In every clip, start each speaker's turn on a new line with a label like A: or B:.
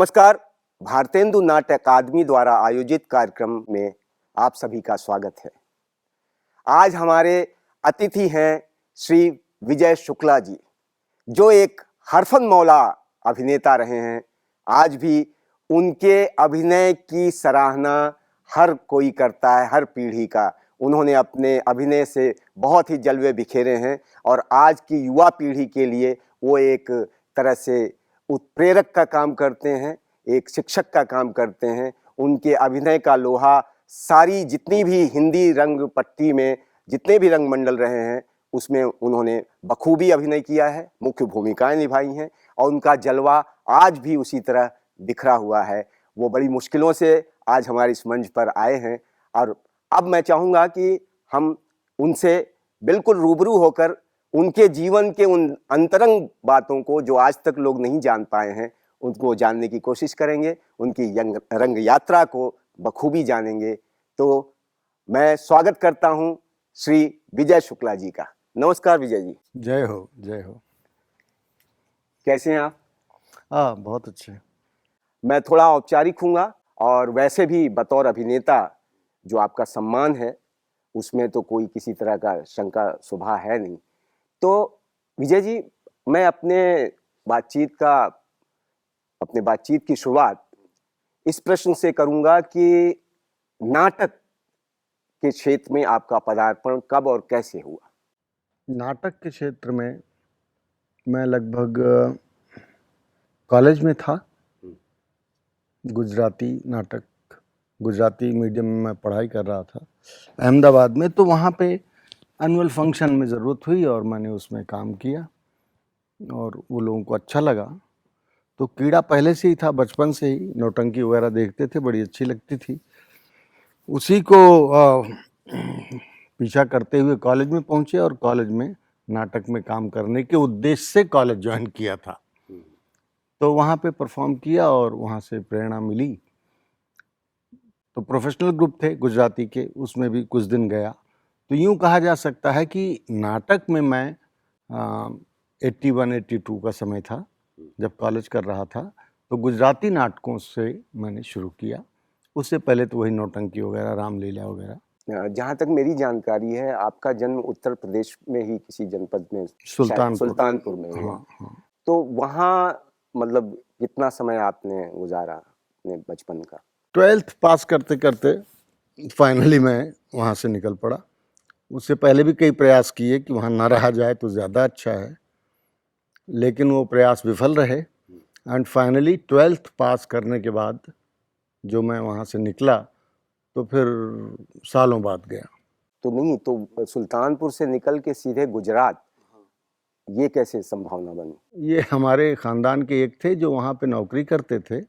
A: नमस्कार। भारतेंदु नाट्य अकादमी द्वारा आयोजित कार्यक्रम में आप सभी का स्वागत है। आज हमारे अतिथि हैं श्री विजय शुक्ला जी, जो एक हरफन मौला अभिनेता रहे हैं। आज भी उनके अभिनय की सराहना हर कोई करता है, हर पीढ़ी का। उन्होंने अपने अभिनय से बहुत ही जलवे बिखेरे हैं और आज की युवा पीढ़ी के लिए वो एक तरह से उत्प्रेरक का काम करते हैं, एक शिक्षक का काम करते हैं। उनके अभिनय का लोहा सारी जितनी भी हिंदी रंग पट्टी में जितने भी रंग मंडल रहे हैं उसमें उन्होंने बखूबी अभिनय किया है, मुख्य भूमिकाएं निभाई हैं और उनका जलवा आज भी उसी तरह बिखरा हुआ है। वो बड़ी मुश्किलों से आज हमारे इस मंच पर आए हैं और अब मैं चाहूँगा कि हम उनसे बिल्कुल रूबरू होकर उनके जीवन के उन अंतरंग बातों को जो आज तक लोग नहीं जान पाए हैं उनको जानने की कोशिश करेंगे, उनकी रंग यात्रा को बखूबी जानेंगे। तो मैं स्वागत करता हूं श्री विजय शुक्ला जी का। नमस्कार विजय जी।
B: जय हो, जय हो।
A: कैसे हैं आप?
B: बहुत अच्छे।
A: मैं थोड़ा औपचारिक हूँगा और वैसे भी बतौर अभिनेता जो आपका सम्मान है उसमें तो कोई किसी तरह का शंका शुबा है नहीं। तो विजय जी, मैं अपने बातचीत की शुरुआत इस प्रश्न से करूंगा कि नाटक के क्षेत्र में आपका पदार्पण कब और कैसे हुआ?
B: नाटक के क्षेत्र में मैं लगभग कॉलेज में था। गुजराती नाटक, गुजराती मीडियम में मैं पढ़ाई कर रहा था अहमदाबाद में। तो वहाँ पे एनुअल फंक्शन में ज़रूरत हुई और मैंने उसमें काम किया और वो लोगों को अच्छा लगा। तो कीड़ा पहले से ही था, बचपन से ही नौटंकी वगैरह देखते थे, बड़ी अच्छी लगती थी। उसी को पीछा करते हुए कॉलेज में पहुँचे और कॉलेज में नाटक में काम करने के उद्देश्य से कॉलेज ज्वाइन किया था। तो वहाँ पे परफॉर्म किया और वहाँ से प्रेरणा मिली। तो प्रोफेशनल ग्रुप थे गुजराती के, उसमें भी कुछ दिन गया। तो यूँ कहा जा सकता है कि नाटक में मैं 81-82 का समय था जब कॉलेज कर रहा था। तो गुजराती नाटकों से मैंने शुरू किया। उससे पहले तो वही नौटंकी वगैरह, रामलीला वगैरह।
A: जहाँ तक मेरी जानकारी है आपका जन्म उत्तर प्रदेश में ही किसी जनपद में, सुल्तानपुर में हुआ।
B: हाँ।
A: तो वहाँ मतलब कितना समय आपने गुजारा अपने बचपन का?
B: 12th पास करते करते फाइनली मैं वहाँ से निकल पड़ा। उससे पहले भी कई प्रयास किए कि वहाँ ना रहा जाए तो ज़्यादा अच्छा है, लेकिन वो प्रयास विफल रहे। एंड फाइनली 12th पास करने के बाद जो मैं वहाँ से निकला तो फिर सालों बाद गया।
A: तो नहीं, तो सुल्तानपुर से निकल के सीधे गुजरात, ये कैसे संभावना बनी?
B: ये हमारे ख़ानदान के एक थे जो वहाँ पे नौकरी करते थे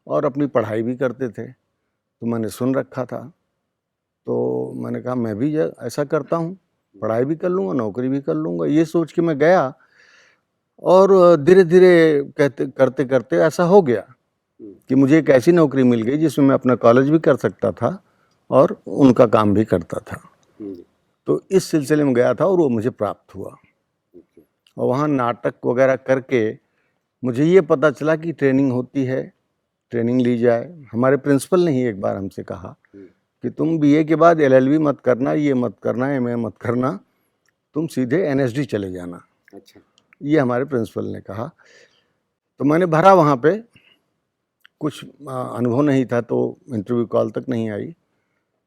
B: और अपनी पढ़ाई भी करते थे। तो मैंने सुन रखा था, तो मैंने कहा मैं भी ऐसा करता हूँ, पढ़ाई भी कर लूँगा, नौकरी भी कर लूँगा। ये सोच के मैं गया और धीरे धीरे करते करते ऐसा हो गया कि मुझे एक ऐसी नौकरी मिल गई जिसमें मैं अपना कॉलेज भी कर सकता था और उनका काम भी करता था। तो इस सिलसिले में गया था और वो मुझे प्राप्त हुआ। और वहाँ नाटक वगैरह करके मुझे ये पता चला कि ट्रेनिंग होती है, ट्रेनिंग ली जाए। हमारे प्रिंसिपल ने ही एक बार हमसे कहा कि तुम बीए के बाद एलएलबी मत करना, ये मत करना, एमए मत करना, तुम सीधे एनएसडी चले जाना।
A: अच्छा।
B: ये हमारे प्रिंसिपल ने कहा। तो मैंने भरा वहाँ पे, कुछ अनुभव नहीं था तो इंटरव्यू कॉल तक नहीं आई।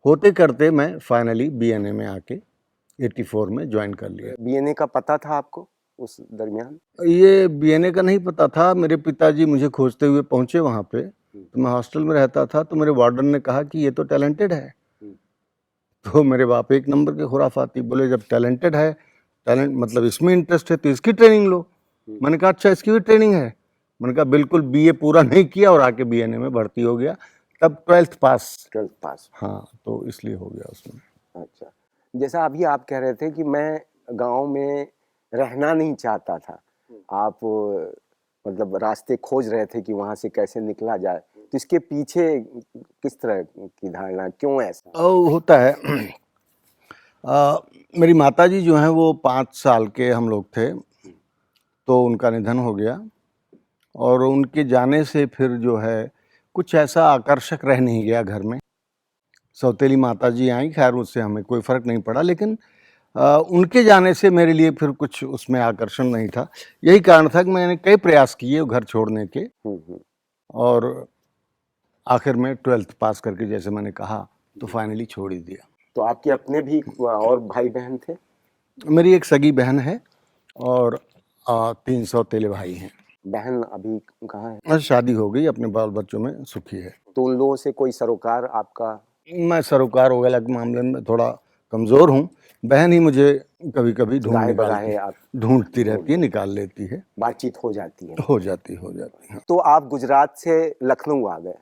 B: होते करते मैं फाइनली बीएनए में आके 84 में ज्वाइन कर लिया।
A: बीएनए का पता था आपको उस दरमियान?
B: ये बीएनए का नहीं पता था। मेरे पिताजी मुझे खोजते हुए पहुँचे वहाँ पे। तो मैं हॉस्टल में रहता था, तो मेरे वार्डन ने कहा कि ये तो टैलेंटेड है। तो मेरे बाप एक नंबर के खुराफाती, बोले जब टैलेंटेड है, टैलेंट मतलब इसमें इंटरेस्ट है तो इसकी ट्रेनिंग लो। मैंने कहा अच्छा, इसकी भी ट्रेनिंग है? मैंने कहा बिल्कुल। बीए पूरा नहीं किया और आके बीएनए में भर्ती हो गया। तब 12th पास। हाँ, तो इसलिए हो गया उसमें।
A: अच्छा, जैसा अभी आप कह रहे थे कि मैं गांव में रहना नहीं चाहता था, आप मतलब रास्ते खोज रहे थे कि वहां से कैसे निकला जाए, तो इसके पीछे किस तरह की धारणा, क्यों ऐसा?
B: होता है। मेरी माताजी जो हैं वो 5 साल के हम लोग थे तो उनका निधन हो गया और उनके जाने से फिर जो है कुछ ऐसा आकर्षक रह नहीं गया घर में। सौतेली माता जी आई, खैर उससे हमें कोई फ़र्क नहीं पड़ा, लेकिन उनके जाने से मेरे लिए फिर कुछ उसमें आकर्षण नहीं था। यही कारण था कि मैंने कई प्रयास किए वो घर छोड़ने के, और आखिर में 12th पास करके, जैसे मैंने कहा, तो फाइनली छोड़ ही दिया।
A: तो आपके अपने भी और भाई बहन थे?
B: मेरी एक सगी बहन है और 3 सौतेले भाई हैं।
A: बहन अभी कहाँ है?
B: और शादी हो गई, अपने बाल बच्चों में सुखी है।
A: तो उन लोगों से कोई सरोकार आपका?
B: मैं सरोकार वगैरह के मामले में थोड़ा कमज़ोर हूँ। बहन ही मुझे कभी-कभी
A: गाहे बगाहे आप
B: ढूँढती रहती है, निकाल लेती है।
A: बातचीत हो जाती है?
B: हो जाती है।
A: तो आप गुजरात से लखनऊ आ गए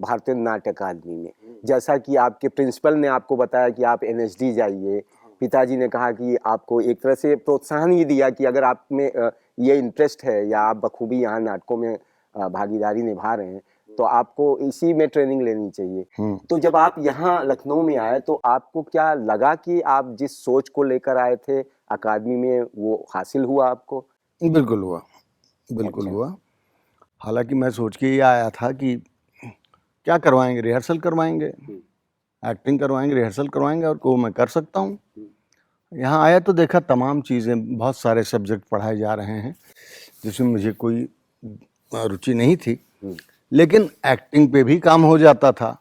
A: भारतीय नाट्य अकादमी में। जैसा कि आपके प्रिंसिपल ने आपको बताया कि आप एनएसडी जाइए, पिताजी ने कहा कि आपको एक तरह से प्रोत्साहन ही दिया कि अगर आप में ये इंटरेस्ट है या आप बखूबी यहाँ नाटकों में भागीदारी निभा रहे हैं तो आपको इसी में ट्रेनिंग लेनी चाहिए। तो जब आप यहाँ लखनऊ में आए तो आपको क्या लगा कि आप जिस सोच को लेकर आए थे अकादमी में वो हासिल हुआ आपको?
B: बिल्कुल हुआ, बिल्कुल
A: अच्छा।
B: हुआ। हालाँकि मैं सोच के ही आया था कि क्या करवाएँगे, रिहर्सल करवाएँगे, एक्टिंग करवाएँगे, रिहर्सल करवाएँगे, और को मैं कर सकता हूँ। यहाँ आया तो देखा तमाम चीज़ें, बहुत सारे सब्जेक्ट पढ़ाए जा रहे हैं जिसमें मुझे कोई रुचि नहीं थी, लेकिन एक्टिंग पे भी काम हो जाता था।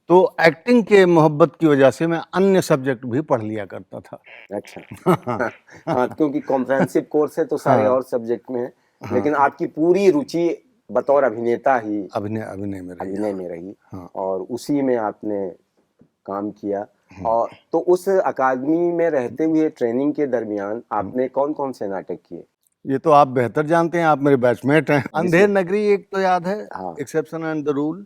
B: तो एक्टिंग के मोहब्बत की वजह से मैं अन्य सब्जेक्ट भी पढ़ लिया करता था।
A: अच्छा। हाँ, क्योंकि कॉम्प्रिहेंसिव कोर्स है तो सारे
B: हाँ।
A: और सब्जेक्ट में है, लेकिन आपकी पूरी रुचि बतौर अभिनेता ही
B: अभिनय में रही।
A: अभिनय में रही।
B: हाँ।
A: और उसी में आपने काम किया। और तो उस अकादमी में रहते हुए ट्रेनिंग के दरमियान आपने कौन कौन से नाटक किए?
B: ये तो आप बेहतर जानते हैं, आप मेरे बैचमेट हैं। अंधेर नगरी एक तो याद है,
A: हाँ।
B: एक्सेप्शन एंड द रूल,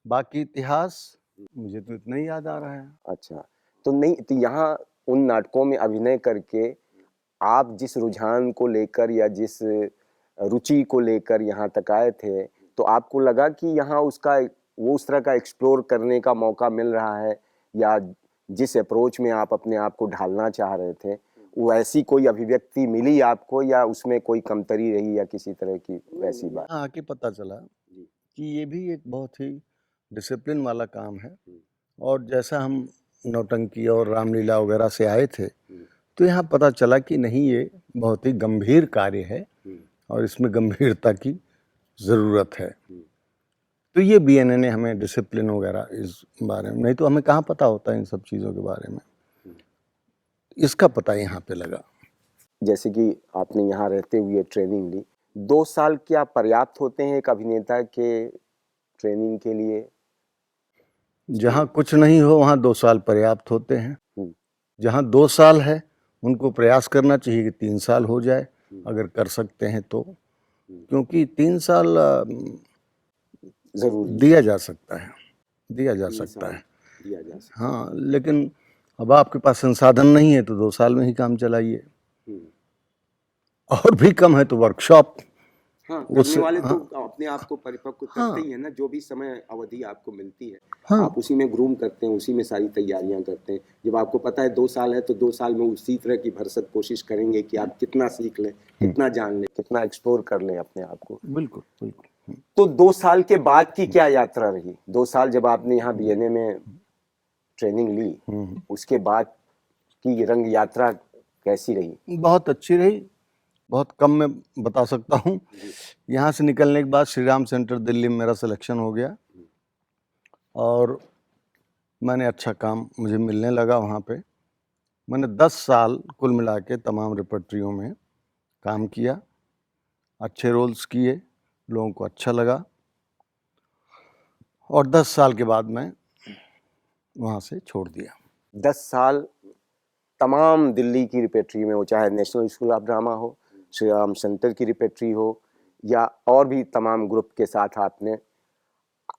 B: बाकी इतिहास मुझे तो इतना ही याद आ रहा है।
A: अच्छा, तो नहीं तो यहाँ उन नाटकों में अभिनय करके आप जिस रुझान को लेकर या जिस रुचि को लेकर यहाँ तक आए थे, तो आपको लगा कि यहाँ उसका वो उस तरह का एक्सप्लोर करने का मौका मिल रहा है, या जिस अप्रोच में आप अपने आप को ढालना चाह रहे थे वो ऐसी कोई अभिव्यक्ति मिली आपको, या उसमें कोई कमतरी रही या किसी तरह की वैसी बात?
B: हाँ, आके पता चला कि ये भी एक बहुत ही डिसिप्लिन वाला काम है, और जैसा हम नौटंकी और रामलीला वगैरह से आए थे, तो यहाँ पता चला कि नहीं, ये बहुत ही गंभीर कार्य है और इसमें गंभीरता की ज़रूरत है। तो ये बीएनए ने हमें डिसिप्लिन वगैरह इस बारे में, नहीं तो हमें कहाँ पता होता है इन सब चीज़ों के बारे में, इसका पता यहाँ पे लगा।
A: जैसे कि आपने यहाँ रहते हुए ट्रेनिंग ली, 2 साल क्या पर्याप्त होते हैं एक अभिनेता के ट्रेनिंग के लिए?
B: जहाँ कुछ नहीं हो वहाँ 2 साल पर्याप्त होते हैं। जहाँ 2 साल है उनको प्रयास करना चाहिए कि 3 साल हो जाए, अगर कर सकते हैं तो, क्योंकि 3 साल
A: जरूरी
B: दिया जा सकता है, दिया जा सकता है।
A: दिया जा सकता
B: हाँ, लेकिन अब आपके पास संसाधन नहीं है तो 2 साल में ही काम चलाइए, और भी कम है तो वर्कशॉप।
A: हाँ, करने वाले तो अपने आप को परिपक्व करते ही है ना, जो भी समय अवधि आपको मिलती है आप उसी में ग्रूम करते हैं, उसी में सारी तैयारियां करते हैं। जब आपको पता है 2 साल है तो 2 साल में उसी तरह की भरसक कोशिश करेंगे कि आप कितना सीख लें, कितना जान लें, कितना एक्सप्लोर कर लें अपने आप को।
B: बिल्कुल बिल्कुल।
A: तो 2 साल के बाद की क्या यात्रा रही? 2 साल जब आपने यहाँ बीएनए में ट्रेनिंग ली, उसके बाद की रंग यात्रा कैसी रही?
B: बहुत अच्छी रही, बहुत कम मैं बता सकता हूँ। यहाँ से निकलने के बाद श्री राम सेंटर दिल्ली में मेरा सिलेक्शन हो गया, और मैंने अच्छा काम मुझे मिलने लगा वहाँ पे। मैंने 10 साल कुल मिला के तमाम रिपर्टरियों में काम किया, अच्छे रोल्स किए, लोगों को अच्छा लगा, और 10 साल के बाद मैं वहाँ से छोड़ दिया।
A: 10 साल तमाम दिल्ली की रिपेट्री में हो, चाहे नेशनल स्कूल ऑफ ड्रामा हो, श्री राम सेंटर की रिपेट्री हो, या और भी तमाम ग्रुप के साथ आपने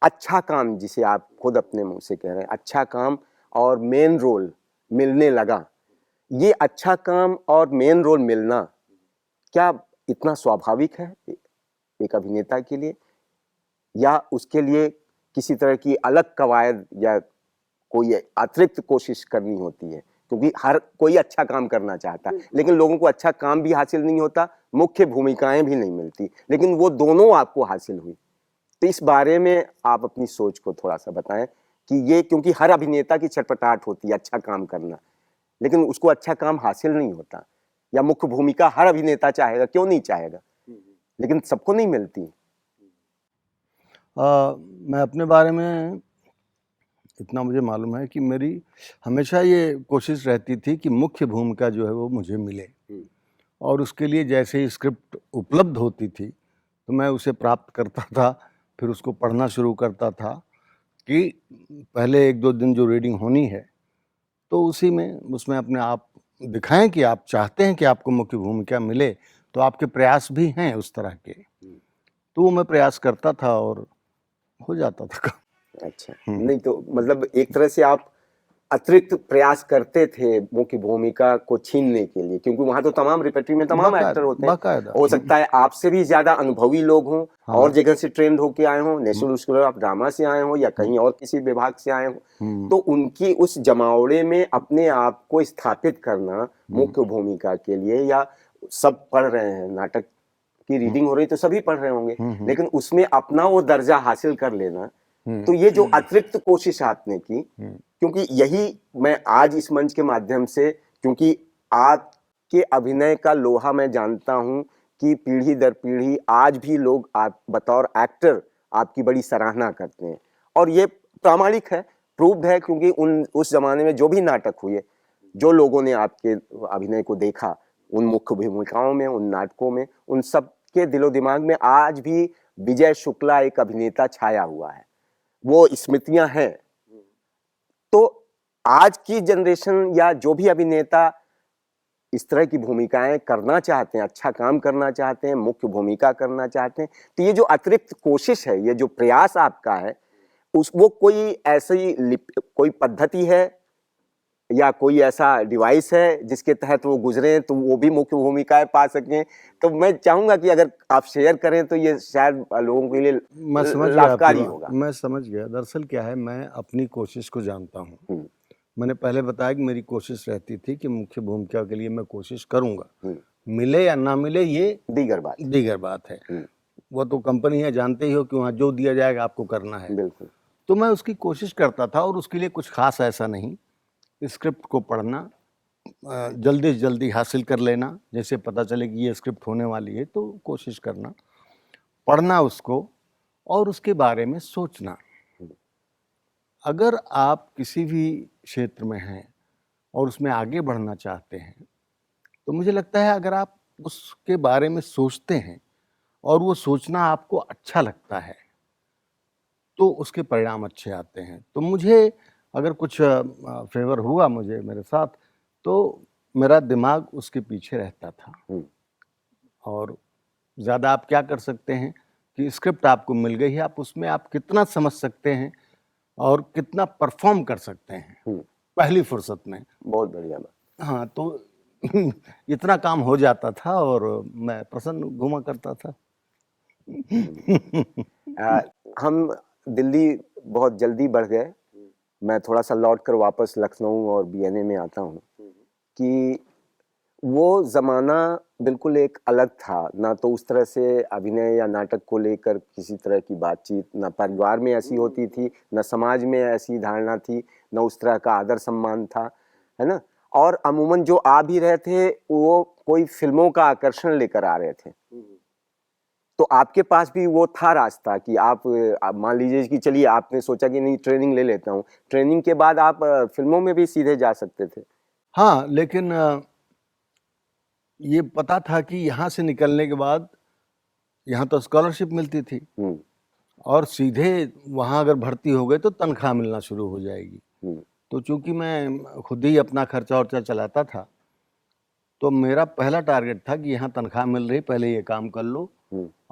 A: अच्छा काम, जिसे आप खुद अपने मुंह से कह रहे हैं अच्छा काम और मेन रोल मिलने लगा। ये अच्छा काम और मेन रोल मिलना क्या इतना स्वाभाविक है एक अभिनेता के लिए, या उसके लिए किसी तरह की अलग कवायद या कोई अतिरिक्त कोशिश करनी होती है? क्योंकि हर कोई अच्छा काम करना चाहता है, लेकिन लोगों को अच्छा काम भी हासिल नहीं होता, मुख्य भूमिकाएं भी नहीं मिलती, लेकिन वो दोनों आपको हासिल हुई। तो इस बारे में आप अपनी सोच को थोड़ा सा बताएं कि ये, क्योंकि हर अभिनेता की छटपटाहट होती है अच्छा काम करना, लेकिन उसको अच्छा काम हासिल नहीं होता, या मुख्य भूमिका हर अभिनेता चाहेगा, क्यों नहीं चाहेगा, लेकिन सबको नहीं मिलती।
B: मैं अपने बारे में इतना मुझे मालूम है कि मेरी हमेशा ये कोशिश रहती थी कि मुख्य भूमिका जो है वो मुझे मिले, और उसके लिए जैसे ही स्क्रिप्ट उपलब्ध होती थी तो मैं उसे प्राप्त करता था, फिर उसको पढ़ना शुरू करता था कि पहले 1-2 दिन जो रीडिंग होनी है तो उसी में उसमें अपने आप दिखाएं कि आप चाहते हैं कि आपको मुख्य भूमिका मिले, तो आपके प्रयास भी हैं उस तरह के। तो वो मैं प्रयास करता था और हो जाता था काम।
A: अच्छा, नहीं तो मतलब एक तरह से आप अतिरिक्त प्रयास करते थे मुख्य भूमिका को छीनने के लिए, क्योंकि वहां तो तमाम रिपर्टरी में तमाम एक्टर होते हैं,
B: बाकायदा
A: हो सकता है आपसे भी ज्यादा अनुभवी लोग हों,
B: हाँ।
A: और जगह से ट्रेंड होके आए हों, नेशनल स्कूल ऑफ ड्रामा से आए हों या कहीं और किसी विभाग से आए हों, तो उनकी उस जमावड़े में अपने आप को स्थापित करना मुख्य भूमिका के लिए, या सब पढ़ रहे हैं, नाटक की रीडिंग हो रही तो सभी पढ़ रहे होंगे, लेकिन उसमें अपना वो दर्जा हासिल कर लेना, तो ये जो अतिरिक्त कोशिश आपने की, क्योंकि यही मैं आज इस मंच के माध्यम से, क्योंकि आपके अभिनय का लोहा मैं जानता हूं कि पीढ़ी दर पीढ़ी आज भी लोग आप बतौर एक्टर आपकी बड़ी सराहना करते हैं, और ये प्रामाणिक है, प्रूव्ड है, क्योंकि उस जमाने में जो भी नाटक हुए, जो लोगों ने आपके अभिनय को देखा, उन मुख्य भूमिकाओं में, उन नाटकों में, उन सब के दिलो दिमाग में आज भी विजय शुक्ला एक अभिनेता छाया हुआ है, वो स्मृतियां हैं। तो आज की जनरेशन या जो भी अभिनेता इस तरह की भूमिकाएं करना चाहते हैं, अच्छा काम करना चाहते हैं, मुख्य भूमिका करना चाहते हैं, तो ये जो अतिरिक्त कोशिश है, ये जो प्रयास आपका है, वो कोई ऐसी कोई पद्धति है या कोई ऐसा डिवाइस है जिसके तहत वो गुजरे तो वो भी मुख्य भूमिकाएं पा सकें? तो मैं चाहूंगा कि अगर आप शेयर करें तो ये शायद लोगों के लिए
B: मैं समझ गया
A: लाभकारी होगा।
B: मैं समझ गया। दरअसल क्या है, मैं अपनी कोशिश को जानता हूँ। मैंने पहले बताया कि मेरी कोशिश रहती थी कि मुख्य भूमिका के लिए मैं कोशिश करूंगा, मिले या ना मिले ये दीगर बात है। वो तो कंपनी है, जानते ही हो कि वहाँ जो दिया जाएगा आपको करना है।
A: बिल्कुल।
B: तो मैं उसकी कोशिश करता था, और उसके लिए कुछ खास ऐसा नहीं, स्क्रिप्ट को पढ़ना, जल्दी से जल्दी हासिल कर लेना, जैसे पता चले कि ये स्क्रिप्ट होने वाली है तो कोशिश करना, पढ़ना उसको और उसके बारे में सोचना। अगर आप किसी भी क्षेत्र में हैं और उसमें आगे बढ़ना चाहते हैं, तो मुझे लगता है अगर आप उसके बारे में सोचते हैं और वो सोचना आपको अच्छा लगता है, तो उसके परिणाम अच्छे आते हैं। तो मुझे अगर कुछ फेवर हुआ मुझे मेरे साथ, तो मेरा दिमाग उसके पीछे रहता था। और ज़्यादा आप क्या कर सकते हैं कि स्क्रिप्ट आपको मिल गई है, आप उसमें आप कितना समझ सकते हैं और कितना परफॉर्म कर सकते हैं पहली फुर्सत में।
A: बहुत बढ़िया बात।
B: हाँ, तो इतना काम हो जाता था और मैं प्रसन्न घूमा करता था।
A: हम दिल्ली बहुत जल्दी बढ़ गए, मैं थोड़ा सा लौट कर वापस लखनऊ और बीएनए में आता हूँ, कि वो ज़माना बिल्कुल एक अलग था, ना तो उस तरह से अभिनय या नाटक को लेकर किसी तरह की बातचीत, ना परिवार में ऐसी होती थी, ना समाज में ऐसी धारणा थी, ना उस तरह का आदर सम्मान था, है ना। और अमूमन जो आ भी रहे थे वो कोई फिल्मों का आकर्षण लेकर आ रहे थे, तो आपके पास भी वो था रास्ता कि आप मान लीजिए कि चलिए आपने सोचा कि नहीं ट्रेनिंग ले लेता हूँ, ट्रेनिंग के बाद आप फिल्मों में भी सीधे जा सकते थे।
B: हाँ, लेकिन ये पता था कि यहाँ से निकलने के बाद यहाँ तो स्कॉलरशिप मिलती थी, और सीधे वहाँ अगर भर्ती हो गए तो तनख्वाह मिलना शुरू हो जाएगी। तो चूंकि मैं खुद ही अपना खर्चा वर्चा चलाता था, तो मेरा पहला टारगेट था कि यहाँ तनख्वाह मिल रही, पहले ये काम कर लो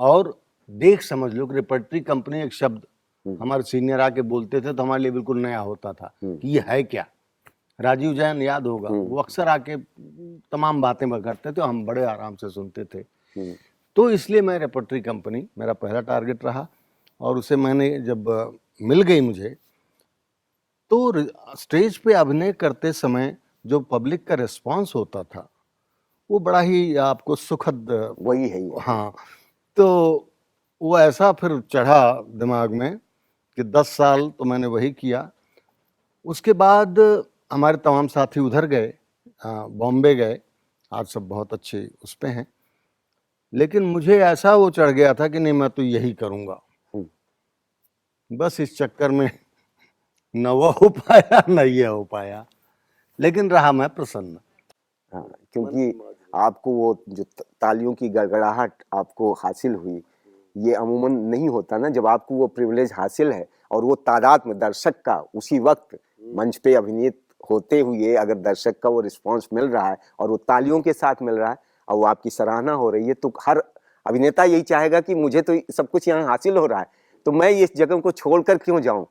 B: और देख समझ लो। रिपर्टरी कंपनी एक शब्द हमारे सीनियर आके बोलते थे तो हमारे लिए बिल्कुल नया होता था कि ये है क्या। राजीव जैन याद होगा, वो अक्सर आके तमाम बातें करते थे, हम बड़े आराम से सुनते थे। तो इसलिए मैं रिपर्टरी कंपनी मेरा पहला टारगेट रहा, और उसे मैंने जब मिल गई मुझे, तो स्टेज पे अभिनय करते समय जो पब्लिक का रिस्पांस होता था वो बड़ा ही आपको सुखद,
A: वही है ये।
B: हाँ, तो वो ऐसा फिर चढ़ा दिमाग में कि 10 साल तो मैंने वही किया। उसके बाद हमारे तमाम साथी उधर गए, बॉम्बे गए, आज सब बहुत अच्छे उस पे हैं, लेकिन मुझे ऐसा वो चढ़ गया था कि नहीं मैं तो यही करूँगा। बस इस चक्कर में न वो हो पाया न ये हो पाया, लेकिन रहा मैं प्रसन्न।
A: हाँ, क्योंकि आपको वो जो तालियों की गड़गड़ाहट आपको हासिल हुई, ये अमूमन नहीं होता ना, जब आपको वो प्रिविलेज हासिल है और वो तादाद में दर्शक का उसी वक्त मंच पे अभिनीत होते हुए अगर दर्शक का वो रिस्पांस मिल रहा है और वो तालियों के साथ मिल रहा है और वो आपकी सराहना हो रही है, तो हर अभिनेता यही चाहेगा कि मुझे तो सब कुछ यहाँ हासिल हो रहा है, तो मैं इस जगह को छोड़कर क्यों जाऊं।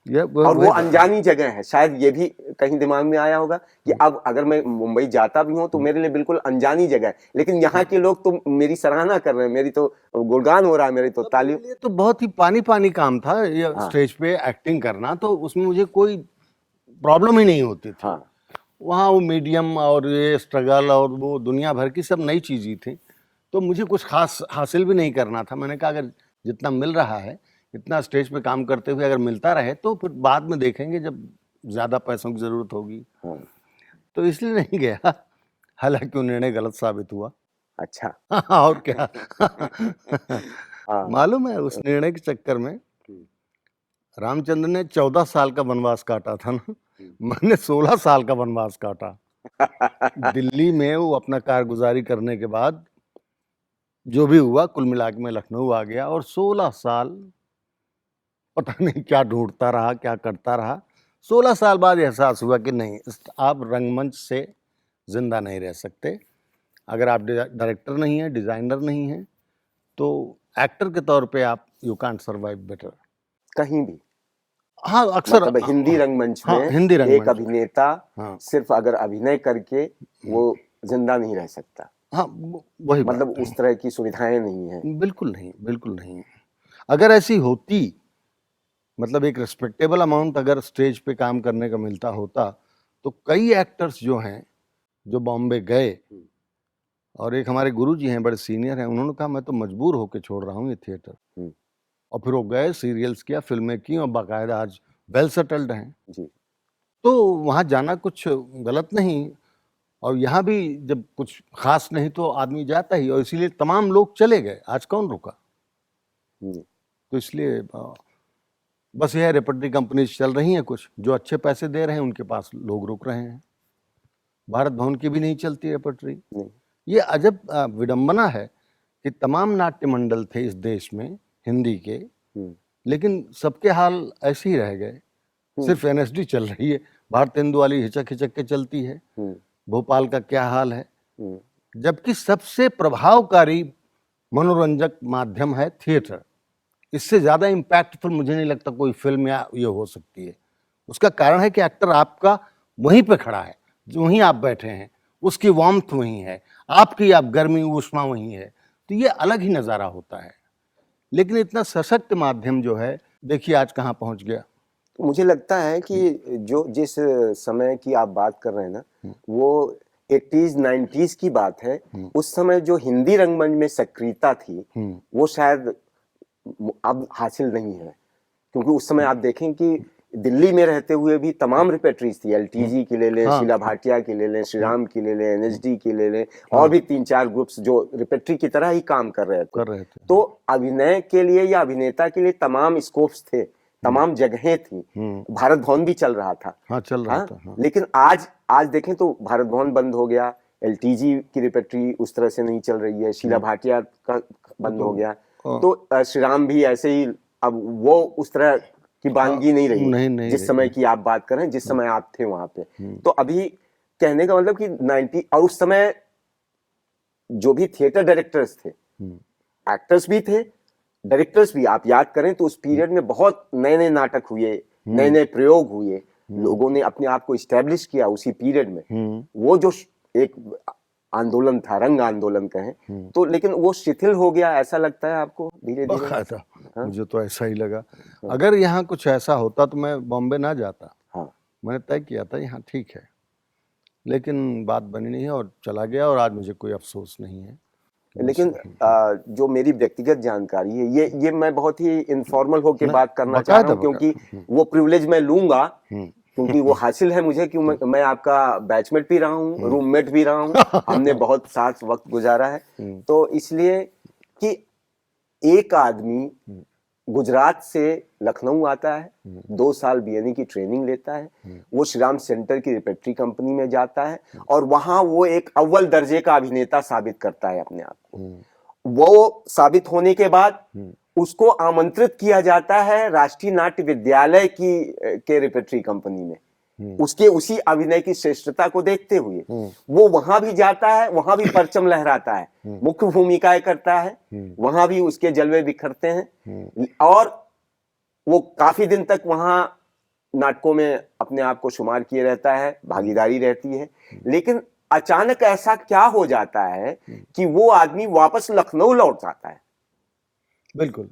A: और वो अनजानी जगह है, शायद ये भी कहीं दिमाग में आया होगा कि अब अगर मैं मुंबई जाता भी हूँ तो मेरे लिए बिल्कुल अनजानी जगह है, लेकिन यहाँ के लोग तो मेरी सराहना कर रहे हैं, मेरी तो गुणगान हो रहा है, मेरी तो तालियों।
B: ये तो बहुत ही पानी पानी काम था ये स्टेज पे एक्टिंग करना, तो उसमें मुझे कोई प्रॉब्लम ही नहीं होती थी। वहाँ वो मीडियम और ये स्ट्रगल और वो दुनिया भर की सब नई चीज़ें थी, तो मुझे कुछ खास हासिल भी नहीं करना था। मैंने कहा अगर जितना मिल रहा है इतना स्टेज पे काम करते हुए अगर मिलता रहे तो फिर बाद में देखेंगे जब ज़्यादा पैसों की ज़रूरत होगी। तो इसलिए नहीं गया, हालांकि वो निर्णय गलत साबित हुआ।
A: अच्छा।
B: और क्या। मालूम है उस निर्णय के चक्कर में रामचंद्र ने 14 साल का वनवास काटा था ना, मैंने 16 साल का वनवास काटा। दिल्ली में वो अपना कारगुजारी करने के बाद जो भी हुआ कुल मिला के मैं लखनऊ आ गया और 16 साल पता नहीं क्या ढूंढता रहा, क्या करता रहा। 16 साल बाद एहसास हुआ कि नहीं, आप रंगमंच से जिंदा नहीं रह सकते। अगर आप डायरेक्टर नहीं हैं, डिजाइनर नहीं हैं, तो एक्टर के तौर पे आप यू कांट सर्वाइव बेटर
A: कहीं भी।
B: हाँ, अक्सर
A: मतलब हिंदी रंगमंच में
B: हिंदी
A: एक
B: रंगमंच
A: अभिनेता सिर्फ अगर अभिनय करके वो जिंदा नहीं रह सकता।
B: हाँ, वही
A: मतलब
B: बात
A: उस तरह की सुविधाएं नहीं हैं।
B: बिल्कुल नहीं, बिल्कुल नहीं। अगर ऐसी होती, मतलब एक रिस्पेक्टेबल अमाउंट अगर स्टेज पे काम करने का मिलता होता, तो कई एक्टर्स जो हैं जो बॉम्बे गए, और एक हमारे गुरुजी हैं बड़े सीनियर हैं, उन्होंने कहा मैं तो मजबूर होकर छोड़ रहा हूँ ये थिएटर। और फिर वो गए, सीरियल्स किया, फिल्में की और बाकायदा आज वेल सेटल्ड हैं जी। तो वहाँ जाना कुछ गलत नहीं, और यहाँ भी जब कुछ खास नहीं तो आदमी जाता ही, और इसीलिए तमाम लोग चले गए। आज कौन रुका। तो इसलिए बस यह रेपटरी कंपनीज चल रही हैं, कुछ जो अच्छे पैसे दे रहे हैं उनके पास लोग रुक रहे हैं। भारत भवन की भी नहीं चलती रेपटरी। ये अजब विडंबना है कि तमाम नाट्य मंडल थे इस देश में हिंदी के, लेकिन सबके हाल ऐसे ही रह गए। सिर्फ एनएसडी चल रही है, भारतेंदु वाली हिचक हिचक के चलती है। भोपाल का क्या हाल है, जबकि सबसे प्रभावकारी मनोरंजक माध्यम है थिएटर। इससे ज्यादा इम्पैक्टफुल मुझे नहीं लगता कोई फिल्म या ये हो सकती है। उसका कारण है कि एक्टर आपका वहीं पे खड़ा है, वहीं आप बैठे हैं, उसकी वार्मथ वहीं है, आपकी आप गर्मी ऊष्मा वहीं है, तो ये अलग ही नज़ारा होता है। लेकिन इतना सशक्त माध्यम जो है, देखिए आज कहाँ पहुंच गया।
A: मुझे लगता है कि जो जिस समय की आप बात कर रहे हैं ना, वो 80s 90s की बात है। उस समय जो हिंदी रंगमंच में सक्रियता थी वो शायद अब हासिल नहीं है, क्योंकि उस समय आप देखें कि दिल्ली में रहते हुए भी तमाम रिपेटरीज थी। एलटीजी की ले लें, शीला भाटिया की ले लें, श्रीराम की ले लें, एनएसडी की ले लें, और भी 3-4 ग्रुप्स जो रिपेटरी की तरह ही काम कर रहे थे। तो अभिनय के लिए या अभिनेता के लिए तमाम स्कोप्स थे, तमाम जगहें थी। भारत भवन भी चल रहा था।
B: चल रहा था।
A: लेकिन आज देखें तो भारत भवन बंद हो गया, एलटीजी की रिपेटरी उस तरह से नहीं चल रही है, शीला भाटिया का बंद हो गया, तो श्रीराम भी ऐसे ही, अब वो उस तरह की बानगी नहीं रही नहीं जिस समय की आप बात कर रहे हैं, जिस समय आप थे वहां पे। तो अभी कहने का मतलब कि 90 और उस समय जो भी थिएटर डायरेक्टर्स थे, एक्टर्स भी थे, डायरेक्टर्स भी, आप याद करें तो उस पीरियड में बहुत नए नए नाटक हुए, नए नए प्रयोग हुए, लोगों ने अपने आप को इस्टेब्लिश किया उसी पीरियड में। वो जो एक आंदोलन था, रंग आंदोलन कहें तो, लेकिन वो शिथिल हो गया, ऐसा लगता है आपको धीरे धीरे?
B: मुझे तो ऐसा ही लगा। अगर यहाँ कुछ ऐसा होता तो मैं बॉम्बे ना जाता। मैंने तय किया था यहाँ ठीक है, लेकिन बात बनी नहीं है और चला गया, और आज मुझे कोई अफसोस नहीं है।
A: लेकिन जो मेरी व्यक्तिगत जानकारी है, ये मैं बहुत ही इनफॉर्मल होके बात करना चाह रहा हूँ, क्योंकि वो प्रिविलेज मैं लूंगा, क्योंकि वो हासिल है मुझे, क्यों मैं आपका बैचमेट भी रहा हूँ, रूममेट भी रहा हूँ, हमने बहुत साथ वक्त गुजारा है। तो इसलिए कि एक आदमी गुजरात से लखनऊ आता है, 2 साल बीएनई की ट्रेनिंग लेता है, वो श्री राम सेंटर की रिपेट्री कंपनी में जाता है, और वहां वो एक अव्वल दर्जे का अभिनेता साबित करता है अपने आप को। वो साबित होने के बाद उसको आमंत्रित किया जाता है राष्ट्रीय नाट्य विद्यालय के रिपेट्री कंपनी में, उसके उसी अभिनय की श्रेष्ठता को देखते हुए वो वहां भी जाता है, वहां भी परचम लहराता है, मुख्य भूमिकाएं करता है, वहां भी उसके जलवे बिखरते हैं, और वो काफी दिन तक वहां नाटकों में अपने आप को शुमार किए रहता है, भागीदारी रहती है। लेकिन अचानक ऐसा क्या हो जाता है कि वो आदमी वापस लखनऊ लौट जाता है,
B: बिल्कुल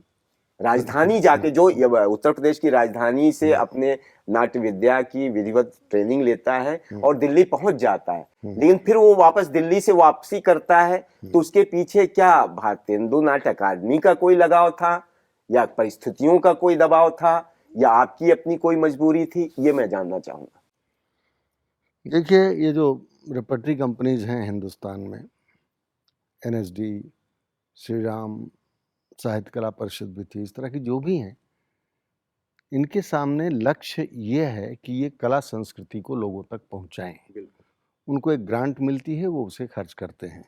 A: राजधानी जाके, जो उत्तर प्रदेश की राजधानी से अपने नाट्य विद्या की विधिवत ट्रेनिंग लेता है और दिल्ली पहुंच जाता है। लेकिन फिर वो वापस दिल्ली से वापसी करता है, तो उसके पीछे क्या भारतेंदु नाट्य अकादमी का कोई लगाव था, या परिस्थितियों का कोई दबाव था, या आपकी अपनी कोई मजबूरी थी, ये मैं जानना चाहूंगा।
B: देखिए, ये जो रिपेट्री कंपनीज हैं हिंदुस्तान में, एनएसडी, श्री राम, साहित्य कला परिषद भी थी, इस तरह की जो भी हैं, इनके सामने लक्ष्य ये है कि ये कला संस्कृति को लोगों तक पहुंचाएं। उनको एक ग्रांट मिलती है, वो उसे खर्च करते हैं,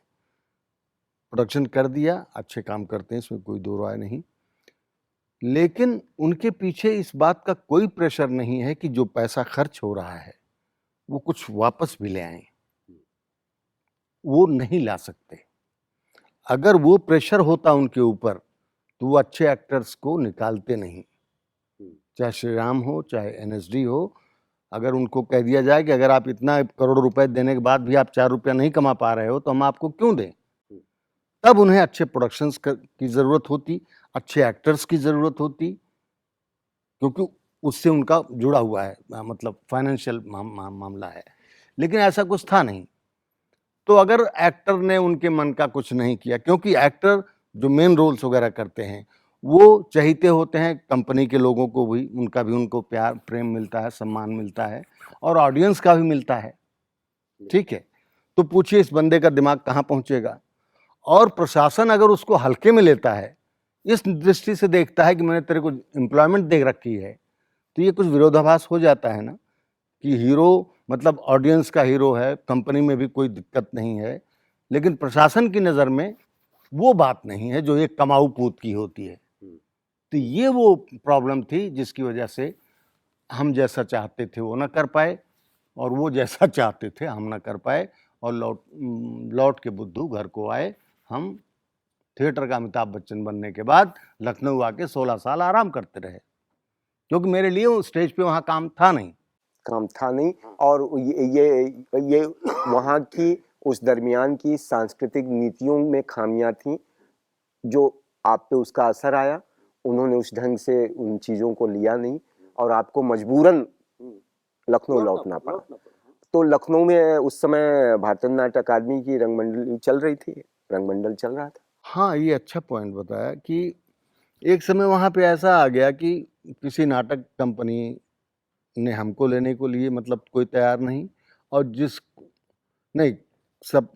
B: प्रोडक्शन कर दिया, अच्छे काम करते हैं, इसमें कोई दो राय नहीं। लेकिन उनके पीछे इस बात का कोई प्रेशर नहीं है कि जो पैसा खर्च हो रहा है वो कुछ वापस भी ले आए। वो नहीं ला सकते। अगर वो प्रेशर होता उनके ऊपर तो वो अच्छे एक्टर्स को निकालते नहीं, चाहे श्री राम हो चाहे एनएसडी हो। अगर उनको कह दिया जाए कि अगर आप इतना करोड़ रुपए देने के बाद भी आप 4 रुपया नहीं कमा पा रहे हो तो हम आपको क्यों दें, तब उन्हें अच्छे प्रोडक्शंस की ज़रूरत होती, अच्छे एक्टर्स की ज़रूरत होती, क्योंकि उससे उनका जुड़ा हुआ है, मतलब फाइनेंशियल मामला है। लेकिन ऐसा कुछ था नहीं। तो अगर एक्टर ने उनके मन का कुछ नहीं किया, क्योंकि एक्टर जो मेन रोल्स वगैरह करते हैं वो चहीते होते हैं कंपनी के लोगों को भी, उनका भी उनको प्यार प्रेम मिलता है, सम्मान मिलता है, और ऑडियंस का भी मिलता है। ठीक है, तो पूछिए इस बंदे का दिमाग कहाँ पहुंचेगा। और प्रशासन अगर उसको हल्के में लेता है, इस दृष्टि से देखता है कि मैंने तेरे को एम्प्लॉयमेंट दे रखी है, तो ये कुछ विरोधाभास हो जाता है ना, कि हीरो मतलब ऑडियंस का हीरो है, कंपनी में भी कोई दिक्कत नहीं है, लेकिन प्रशासन की नज़र में वो बात नहीं है जो एक कमाऊ पूत की होती है। तो ये वो प्रॉब्लम थी जिसकी वजह से हम जैसा चाहते थे वो ना कर पाए, और वो जैसा चाहते थे हम ना कर पाए, और लौट के बुद्धू घर को आए। हम थिएटर का अमिताभ बच्चन बनने के बाद लखनऊ आके 16 साल आराम करते रहे, क्योंकि मेरे लिए वो स्टेज पे वहाँ काम था नहीं।
A: और ये वहाँ की उस दरमियान की सांस्कृतिक नीतियों में खामियां थी, जो आप पे उसका असर आया। उन्होंने उस ढंग से उन चीज़ों को लिया नहीं, और आपको मजबूरन लखनऊ लौटना पड़ा। तो लखनऊ में उस समय भारतीय नाट्य अकादमी की रंगमंडली चल रही थी, रंगमंडल चल रहा था।
B: हाँ, ये अच्छा पॉइंट बताया कि एक समय वहाँ पे ऐसा आ गया कि किसी नाटक कंपनी ने हमको लेने को लिए, मतलब कोई तैयार नहीं, और नहीं, सब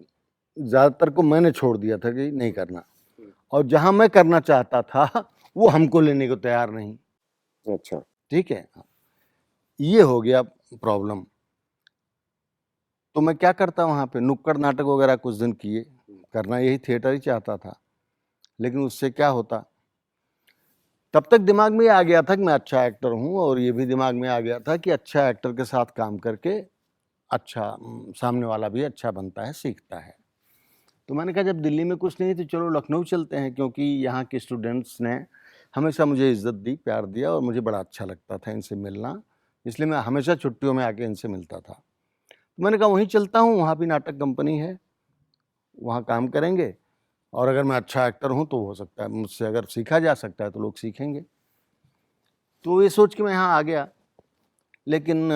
B: ज़्यादातर को मैंने छोड़ दिया था कि नहीं करना, और जहाँ मैं करना चाहता था वो हमको लेने को तैयार नहीं।
A: अच्छा,
B: ठीक है, ये हो गया प्रॉब्लम। तो मैं क्या करता वहाँ पे, नुक्कड़ नाटक वगैरह कुछ दिन किए, करना यही थिएटर ही चाहता था, लेकिन उससे क्या होता, तब तक दिमाग में आ गया था कि मैं अच्छा एक्टर हूँ, और ये भी दिमाग में आ गया था कि अच्छा एक्टर के साथ काम करके अच्छा सामने वाला भी अच्छा बनता है, सीखता है। तो मैंने कहा जब दिल्ली में कुछ नहीं तो चलो लखनऊ चलते हैं, क्योंकि यहाँ के स्टूडेंट्स ने हमेशा मुझे इज्जत दी, प्यार दिया, और मुझे बड़ा अच्छा लगता था इनसे मिलना, इसलिए मैं हमेशा छुट्टियों में आके इनसे मिलता था। तो मैंने कहा वहीं चलता हूँ, वहाँ भी नाटक कंपनी है, वहाँ काम करेंगे, और अगर मैं अच्छा एक्टर हूँ तो हो सकता है मुझसे अगर सीखा जा सकता है तो लोग सीखेंगे। तो ये सोच के मैं यहाँ आ गया। लेकिन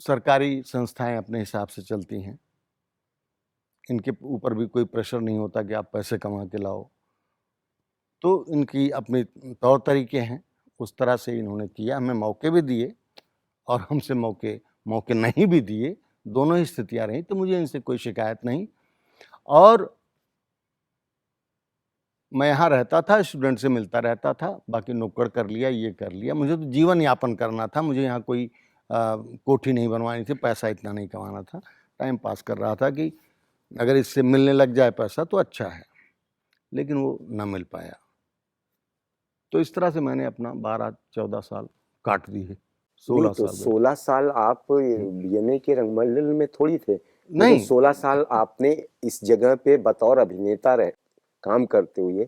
B: सरकारी संस्थाएं अपने हिसाब से चलती हैं, इनके ऊपर भी कोई प्रेशर नहीं होता कि आप पैसे कमा के लाओ, तो इनकी अपने तौर तरीके हैं, उस तरह से इन्होंने किया। हमें मौके भी दिए और हमसे मौके नहीं भी दिए, दोनों ही स्थितियाँ रहीं, तो मुझे इनसे कोई शिकायत नहीं। और मैं यहाँ रहता था, स्टूडेंट से मिलता रहता था, बाकी नौकर कर लिया, ये कर लिया। मुझे तो जीवन यापन करना था, मुझे यहाँ कोई कोठी नहीं बनवानी थी, पैसा इतना नहीं कमाना था। टाइम पास कर रहा था कि अगर इससे मिलने लग जाए पैसा तो अच्छा है, लेकिन वो ना मिल पाया। तो इस तरह से मैंने अपना 12-14 साल काट दिए। 16
A: तो
B: साल
A: 16 साल आप बीएनए के रंगमंडल में थोड़ी थे,
B: नहीं।
A: लेकिन 16 साल आपने इस जगह पे बतौर अभिनेता रहे काम करते हुए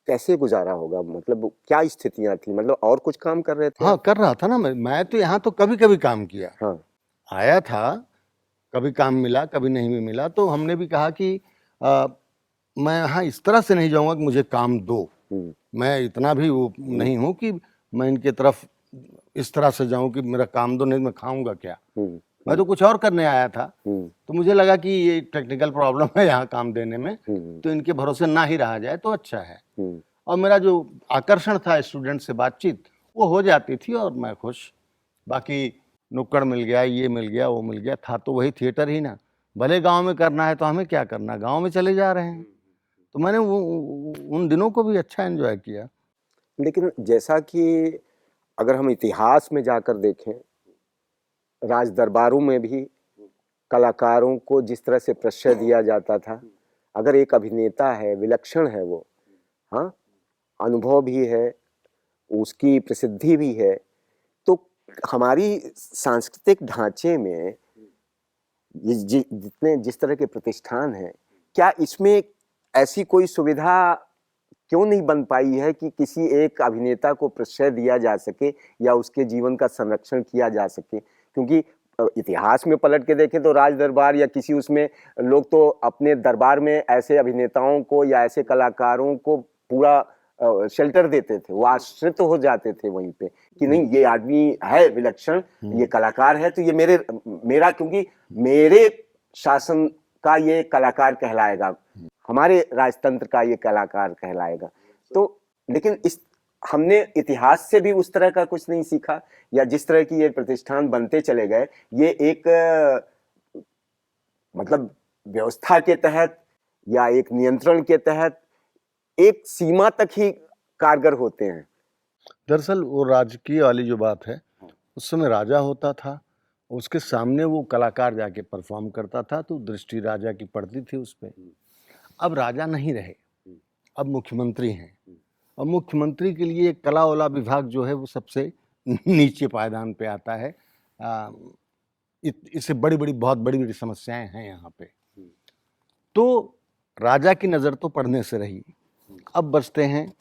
A: कैसे गुजारा होगा? मतलब क्या स्थितियां थी? मतलब और कुछ काम कर रहे थे?
B: हाँ, कर रहा था ना मैं तो यहाँ तो कभी-कभी काम किया।
A: हाँ,
B: आया था, कभी काम मिला, कभी नहीं भी मिला, तो हमने भी कहा कि मैं यहाँ इस तरह से नहीं जाऊँगा कि मुझे काम दो। मैं इतना भी वो नहीं हूँ कि मैं इनके तरफ इस तरह से जाऊँ कि मेरा काम दो, नहीं मैं खाऊंगा क्या। मैं तो कुछ और करने आया था, तो मुझे लगा कि ये टेक्निकल प्रॉब्लम है यहाँ काम देने में, तो इनके भरोसे ना ही रहा जाए तो अच्छा है। और मेरा जो आकर्षण था स्टूडेंट से बातचीत, वो हो जाती थी और मैं खुश। बाकी नुक्कड़ मिल गया, ये मिल गया, वो मिल गया, था तो वही थिएटर ही ना। भले गांव में करना है तो हमें क्या करना, गांव में चले जा रहे हैं। तो मैंने वो उन दिनों को भी अच्छा एंजॉय किया।
A: लेकिन जैसा कि अगर हम इतिहास में जाकर देखें, राज दरबारों में भी कलाकारों को जिस तरह से प्रश्रय दिया जाता था, अगर एक अभिनेता है, विलक्षण है वो, हाँ, अनुभव भी है, उसकी प्रसिद्धि भी है, तो हमारी सांस्कृतिक ढांचे में जितने जिस तरह के प्रतिष्ठान हैं, क्या इसमें ऐसी कोई सुविधा क्यों नहीं बन पाई है कि किसी एक अभिनेता को प्रश्रय दिया जा सके या उसके जीवन का संरक्षण किया जा सके? क्योंकि इतिहास में पलट के देखें तो राज दरबार या किसी उसमें लोग तो अपने दरबार में ऐसे अभिनेताओं को या ऐसे कलाकारों को पूरा शेल्टर देते थे, वो आश्रित हो जाते थे वहीं पे कि नहीं ये आदमी है विलक्षण, ये कलाकार है तो ये मेरा क्योंकि मेरे शासन का ये कलाकार कहलाएगा, हमारे राजतंत्र का ये कलाकार कहलाएगा। तो लेकिन इस हमने इतिहास से भी उस तरह का कुछ नहीं सीखा, या जिस तरह की ये प्रतिष्ठान बनते चले गए, ये एक मतलब व्यवस्था के तहत या एक नियंत्रण के तहत एक सीमा तक ही कारगर होते हैं।
B: दरअसल वो राजकीय वाली जो बात है, उस समय राजा होता था, उसके सामने वो कलाकार जाके परफॉर्म करता था, तो दृष्टि राजा की पड़ती थी उस पे। अब राजा नहीं रहे, अब मुख्यमंत्री हैं, और मुख्यमंत्री के लिए कला वाला विभाग जो है वो सबसे नीचे पायदान पे आता है। इससे बहुत बड़ी बड़ी समस्याएं हैं यहाँ पे। तो राजा की नज़र तो पढ़ने से रही, अब बचते हैं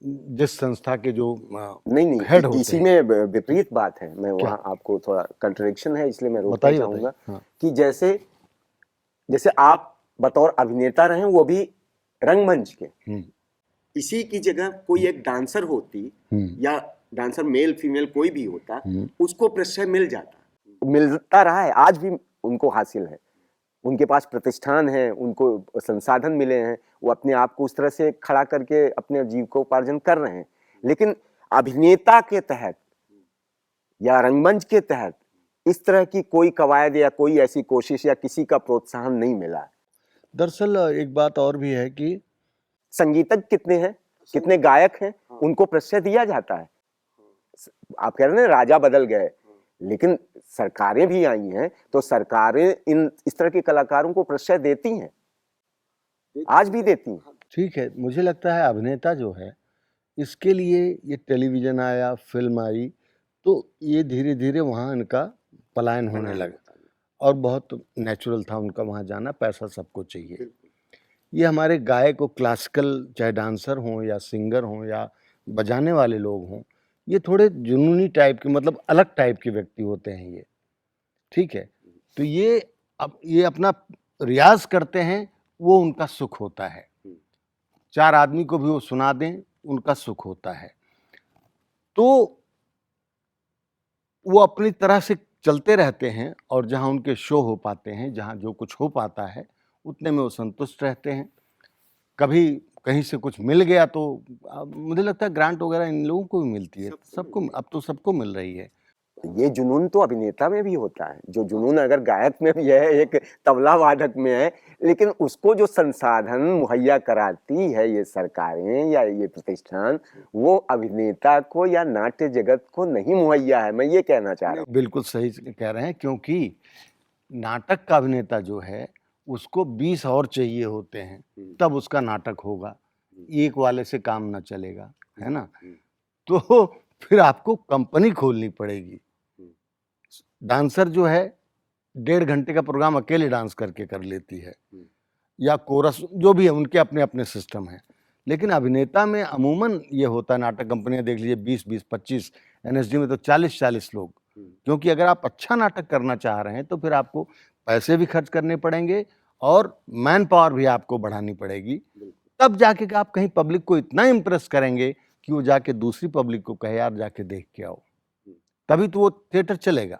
B: जिस संस्था के जो
A: नहीं
B: हेड होते
A: इसी
B: हैं।
A: में विपरीत बात है, मैं वहाँ आपको थोड़ा कंट्रडिक्शन है इसलिए मैं रोकना चाहूंगा।
B: हाँ।
A: कि जैसे आप बतौर अभिनेता रहे, वो भी रंगमंच के, इसी की जगह कोई एक डांसर होती या डांसर मेल फीमेल कोई भी होता, उसको प्रश्रय मिलता रहा है, आज भी उनको हासिल है, उनके पास प्रतिष्ठान है, उनको संसाधन मिले हैं, वो अपने आप को उस तरह से खड़ा करके अपने जीविकोपार्जन कर रहे हैं। लेकिन अभिनेता के तहत या रंगमंच के तहत इस तरह की कोई कवायद या कोई ऐसी कोशिश या किसी का प्रोत्साहन नहीं मिला।
B: दरअसल एक बात और भी है कि
A: संगीतज्ञ कितने हैं, कितने गायक हैं, उनको प्रश्रय दिया जाता है। आप कह रहे हैं राजा बदल गए, लेकिन सरकारें भी आई हैं, तो सरकारें इस तरह के कलाकारों को प्रश्रय देती हैं, आज भी देती हैं।
B: ठीक है, मुझे लगता है अभिनेता जो है, इसके लिए ये टेलीविजन आया, फिल्म आई, तो ये धीरे धीरे वहाँ इनका पलायन होने लगा, और बहुत नेचुरल था उनका वहाँ जाना, पैसा सबको चाहिए। ये हमारे गायक और क्लासिकल चाहे डांसर हों या सिंगर हों या बजाने वाले लोग हों, ये थोड़े जुनूनी टाइप के, मतलब अलग टाइप के व्यक्ति होते हैं ये, ठीक है। तो ये अपना रियाज करते हैं, वो उनका सुख होता है, 4 आदमी को भी वो सुना दें, उनका सुख होता है। तो वो अपनी तरह से चलते रहते हैं और जहाँ उनके शो हो पाते हैं, जहाँ जो कुछ हो पाता है उतने में वो संतुष्ट रहते हैं। कभी कहीं से कुछ मिल गया तो मुझे लगता है ग्रांट वगैरह इन लोगों को भी मिलती है, सबको अब तो सबको मिल रही है।
A: ये जुनून तो अभिनेता में भी होता है, जो जुनून अगर गायक में भी है, एक तबला वादक में है, लेकिन उसको जो संसाधन मुहैया कराती है ये सरकारें या ये प्रतिष्ठान, वो अभिनेता को या नाट्य जगत को नहीं मुहैया है। मैं ये कहना चाह रहा हूँ।
B: बिल्कुल सही कह रहे हैं, क्योंकि नाटक का अभिनेता जो है उसको 20 और चाहिए होते हैं, तब उसका नाटक होगा, एक वाले से काम ना चलेगा, है ना। तो फिर आपको कंपनी खोलनी पड़ेगी। डांसर जो है 1.5 घंटे का प्रोग्राम अकेले डांस करके कर लेती है, या कोरस, जो भी है, उनके अपने अपने सिस्टम है। लेकिन अभिनेता में अमूमन ये होता है, नाटक कंपनियां देख लीजिए 20-20, 25, एनएसडी में तो 40-40 लोग, क्योंकि अगर आप अच्छा नाटक करना चाह रहे हैं तो फिर आपको पैसे भी खर्च करने पड़ेंगे और मैन पावर भी आपको बढ़ानी पड़ेगी, तब जाके कि आप कहीं पब्लिक को इतना इम्प्रेस करेंगे कि वो जाके दूसरी पब्लिक को कहे यार जाके देख के आओ, तभी तो वो थिएटर चलेगा।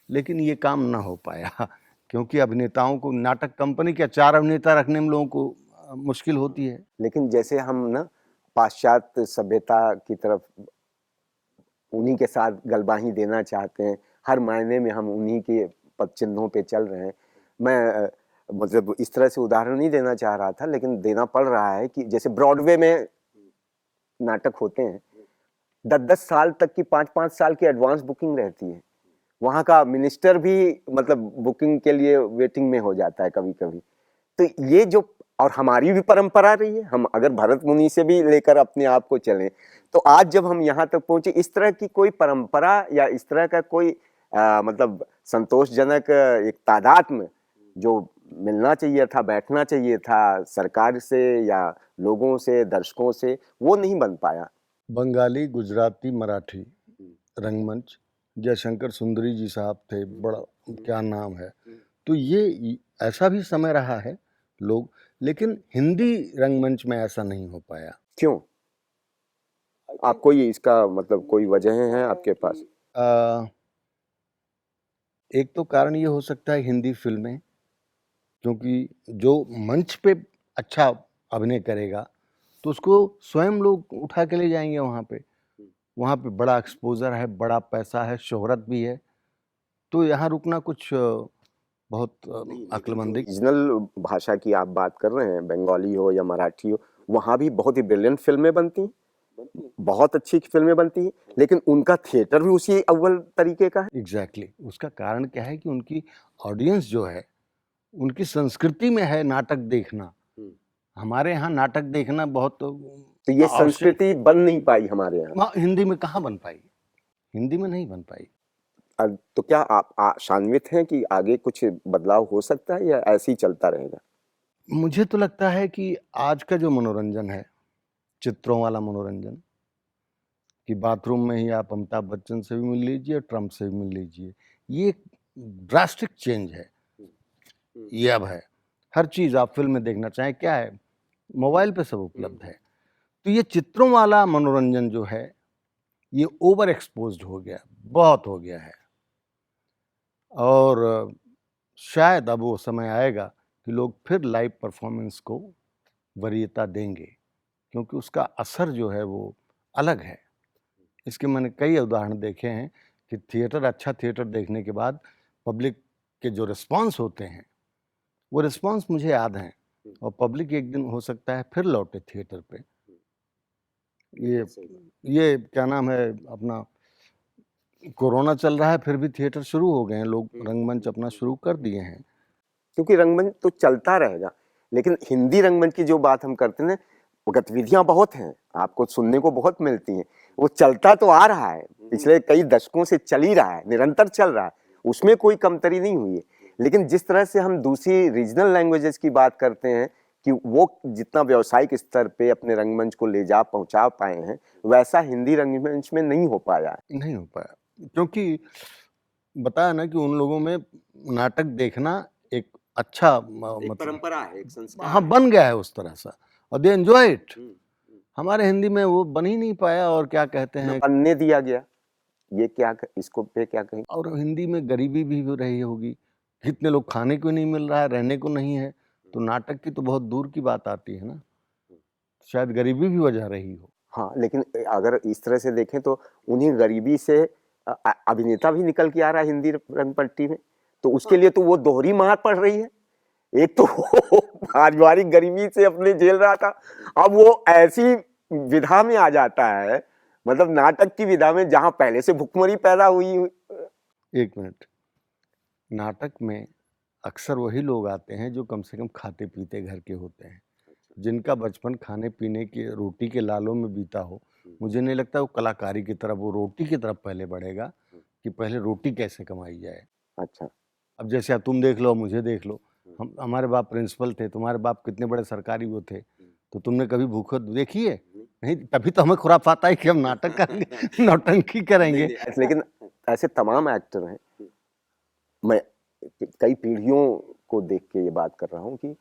B: लेकिन ये काम ना हो पाया, क्योंकि अभिनेताओं को, नाटक कंपनी के 4 अभिनेता रखने में लोगों को मुश्किल होती है।
A: लेकिन जैसे हम ना पाश्चात्य सभ्यता की तरफ उन्हीं के साथ गलबाही देना चाहते हैं, हर मायने में हम उन्हीं के पद चिन्हों पे चल रहे हैं। मैं मतलब इस तरह से उदाहरण नहीं देना चाह रहा था, लेकिन देना पड़ रहा है कि जैसे ब्रॉडवे में नाटक होते हैं, 10-10 साल तक की, 5-5 साल की एडवांस बुकिंग रहती है। वहाँ का मिनिस्टर भी मतलब बुकिंग के लिए वेटिंग में हो जाता है कभी कभी। तो ये जो, और हमारी भी परंपरा रही है, हम अगर भरत मुनि से भी लेकर अपने आप को चलें, तो आज जब हम यहाँ तक पहुंचे, इस तरह की कोई परंपरा या इस तरह का कोई मतलब संतोषजनक एक तादाद में जो मिलना चाहिए था, बैठना चाहिए था सरकार से या लोगों से, दर्शकों से, वो नहीं बन पाया।
B: बंगाली, गुजराती, मराठी रंगमंच, जयशंकर सुंदरी जी साहब थे, बड़ा क्या नाम है। तो ये ऐसा भी समय रहा है लोग, लेकिन हिंदी रंगमंच में ऐसा नहीं हो पाया।
A: क्यों? आपको ये इसका मतलब कोई वजह है आपके पास?
B: एक तो कारण ये हो सकता है हिंदी फिल्में, क्योंकि जो मंच पे अच्छा अभिनय करेगा तो उसको स्वयं लोग उठा के ले जाएंगे वहाँ पे बड़ा एक्सपोजर है, बड़ा पैसा है, शोहरत भी है, तो यहाँ रुकना कुछ बहुत अक्लमंदी।
A: रीजनल भाषा की आप बात कर रहे हैं, बंगाली हो या मराठी हो, वहाँ भी बहुत ही ब्रिलियंट फिल्में बनती हैं, बहुत अच्छी फिल्में बनती हैं, लेकिन उनका थिएटर भी उसी अव्वल तरीके का है।
B: एग्जैक्टली उसका कारण क्या है कि उनकी ऑडियंस जो है, उनकी संस्कृति में है नाटक देखना। हमारे यहाँ नाटक देखना बहुत,
A: तो ये संस्कृति बन नहीं पाई हमारे यहाँ।
B: हिंदी में कहाँ बन पाई, हिंदी में नहीं बन पाई।
A: तो क्या आप आशान्वित हैं कि आगे कुछ बदलाव हो सकता है या ऐसे ही चलता रहेगा?
B: मुझे तो लगता है कि आज का जो मनोरंजन है, चित्रों वाला मनोरंजन, कि बाथरूम में ही आप अमिताभ बच्चन से भी मिल लीजिए, ट्रम्प से भी मिल लीजिए, ये एक ड्रास्टिक चेंज है। ये अब है, हर चीज़ आप फिल्म में देखना चाहें, क्या है, मोबाइल पे सब उपलब्ध है। तो ये चित्रों वाला मनोरंजन जो है, ये ओवर एक्सपोज्ड हो गया, बहुत हो गया है। और शायद अब वो समय आएगा कि लोग फिर लाइव परफॉर्मेंस को वरीयता देंगे, क्योंकि उसका असर जो है वो अलग है। इसके मैंने कई उदाहरण देखे हैं कि थिएटर, अच्छा थिएटर देखने के बाद पब्लिक के जो रिस्पांस होते हैं, वो रिस्पांस मुझे याद हैं, और पब्लिक एक दिन हो सकता है फिर लौटे थिएटर पे। ये क्या नाम है अपना, कोरोना चल रहा है फिर भी थिएटर शुरू हो गए हैं, लोग रंगमंच अपना शुरू कर दिए हैं।
A: क्योंकि रंगमंच तो चलता रहेगा, लेकिन हिंदी रंगमंच की जो बात हम करते हैं, वो गतिविधियां बहुत हैं, आपको सुनने को बहुत मिलती हैं, वो चलता तो आ रहा है, पिछले कई दशकों से चल ही रहा है, निरंतर चल रहा है, उसमें कोई कमतरी नहीं हुई है। लेकिन जिस तरह से हम दूसरी रीजनल लैंग्वेजेस की बात करते हैं कि वो जितना व्यावसायिक स्तर पे अपने रंगमंच को ले जा पहुंचा पाए हैं, वैसा हिंदी रंगमंच में नहीं हो पाया।
B: नहीं हो पाया, क्योंकि बताया ना कि उन लोगों में नाटक देखना एक अच्छा मतलब
A: परंपरा है, एक संस्कार
B: हाँ, बन गया है उस तरह सा, और दे एंजॉय इट। हमारे हिंदी में वो बन ही नहीं पाया, और क्या कहते हैं,
A: बनने दिया गया। ये क्या, इसको पे क्या कहें?
B: और हिंदी में गरीबी भी हो रही होगी, कितने लोग खाने को नहीं मिल रहा है, रहने को नहीं है, तो नाटक की तो बहुत दूर की बात आती है ना, शायद गरीबी भी वजह रही हो।
A: हाँ, लेकिन अगर इस तरह से देखें तो उन्हीं गरीबी से अभिनेता भी निकल के आ रहा है हिंदी रंगपट्टी में, तो उसके लिए तो वो दोहरी मार पड़ रही है। एक तो वो पारिवारिक गरीबी से अपने झेल रहा था, अब वो ऐसी विधा में आ जाता है, मतलब नाटक की विधा में जहां पहले से भुखमरी पैदा हुई।
B: एक मिनट, नाटक में अक्सर वही लोग आते हैं जो कम से कम खाते पीते घर के होते हैं, जिनका बचपन खाने पीने की रोटी के लालों में बीता हो। मुझे नहीं लगता वो कलाकारी की तरफ, वो रोटी की तरफ पहले बढ़ेगा कि पहले रोटी कैसे कमाई जाए।
A: अच्छा,
B: अब जैसे अब तुम देख लो, मुझे देख लो, हमारे बाप प्रिंसिपल थे, तुम्हारे बाप कितने बड़े सरकारी वो थे, तो तुमने कभी भूख देखी है? नहीं, तभी तो हमें खुराफात है कि हम नाटक करेंगे, नौटंकी करेंगे।
A: लेकिन ऐसे तमाम एक्टर हैं, मैं कई पीढ़ियों को देख के ये बात कर रहा हूँ कि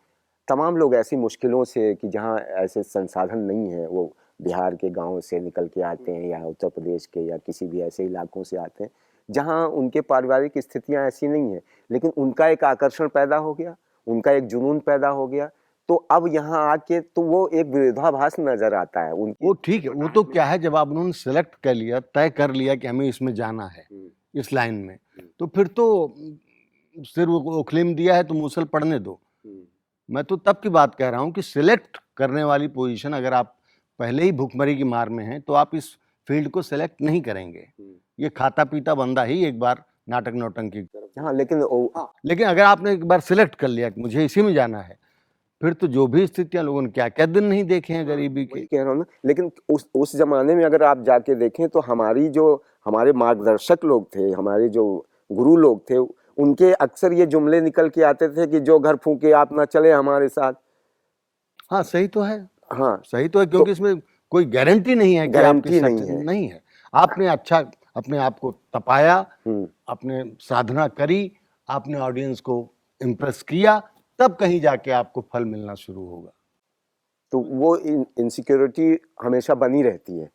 A: तमाम लोग ऐसी मुश्किलों से, कि जहाँ ऐसे संसाधन नहीं है, वो बिहार के गांव से निकल के आते हैं या उत्तर प्रदेश के या किसी भी ऐसे इलाकों से आते हैं जहाँ उनके पारिवारिक स्थितियां ऐसी नहीं है, लेकिन उनका एक आकर्षण पैदा हो गया, उनका एक जुनून पैदा हो गया, तो अब यहाँ आके तो वो एक विरोधाभास नजर आता है उनकी।
B: वो ठीक है, वो तो क्या है, जब आप उन्होंने सेलेक्ट कर लिया, तय कर लिया कि हमें इसमें जाना है, इस लाइन में, तो फिर तो सिर वो क्लेम दिया है तो मूसल पड़ने दो। मैं तो तब की बात कह रहा हूँ कि सिलेक्ट करने वाली पोजीशन, अगर आप पहले ही भुखमरी की मार में हैं तो आप इस फील्ड को सिलेक्ट नहीं करेंगे। ये खाता पीता बंदा ही एक बार नाटक नौटंकी।
A: हाँ, लेकिन
B: अगर आपने एक बार सिलेक्ट कर लिया कि मुझे इसी में जाना है, फिर तो जो भी स्थितियां, लोगों ने क्या क्या दिन नहीं देखे हैं गरीबी के।
A: कह रहा हूँ ना, लेकिन उस जमाने में अगर आप जाके देखें तो हमारे मार्गदर्शक लोग थे, हमारे जो गुरु लोग थे, उनके अक्सर ये जुमले निकल के आते थे कि जो घर फूके आप ना चले हमारे साथ।
B: हाँ, सही तो है।
A: हाँ,
B: सही तो है, क्योंकि इसमें कोई गारंटी नहीं है कि
A: गारंटी
B: आपकी नहीं है। आपने अच्छा अपने आप को तपाया, आपने साधना करी, आपने ऑडियंस को इम्प्रेस किया, तब कहीं जाके आपको फल मिलना शुरू होगा।
A: तो वो इनसिक्योरिटी हमेशा बनी रहती है।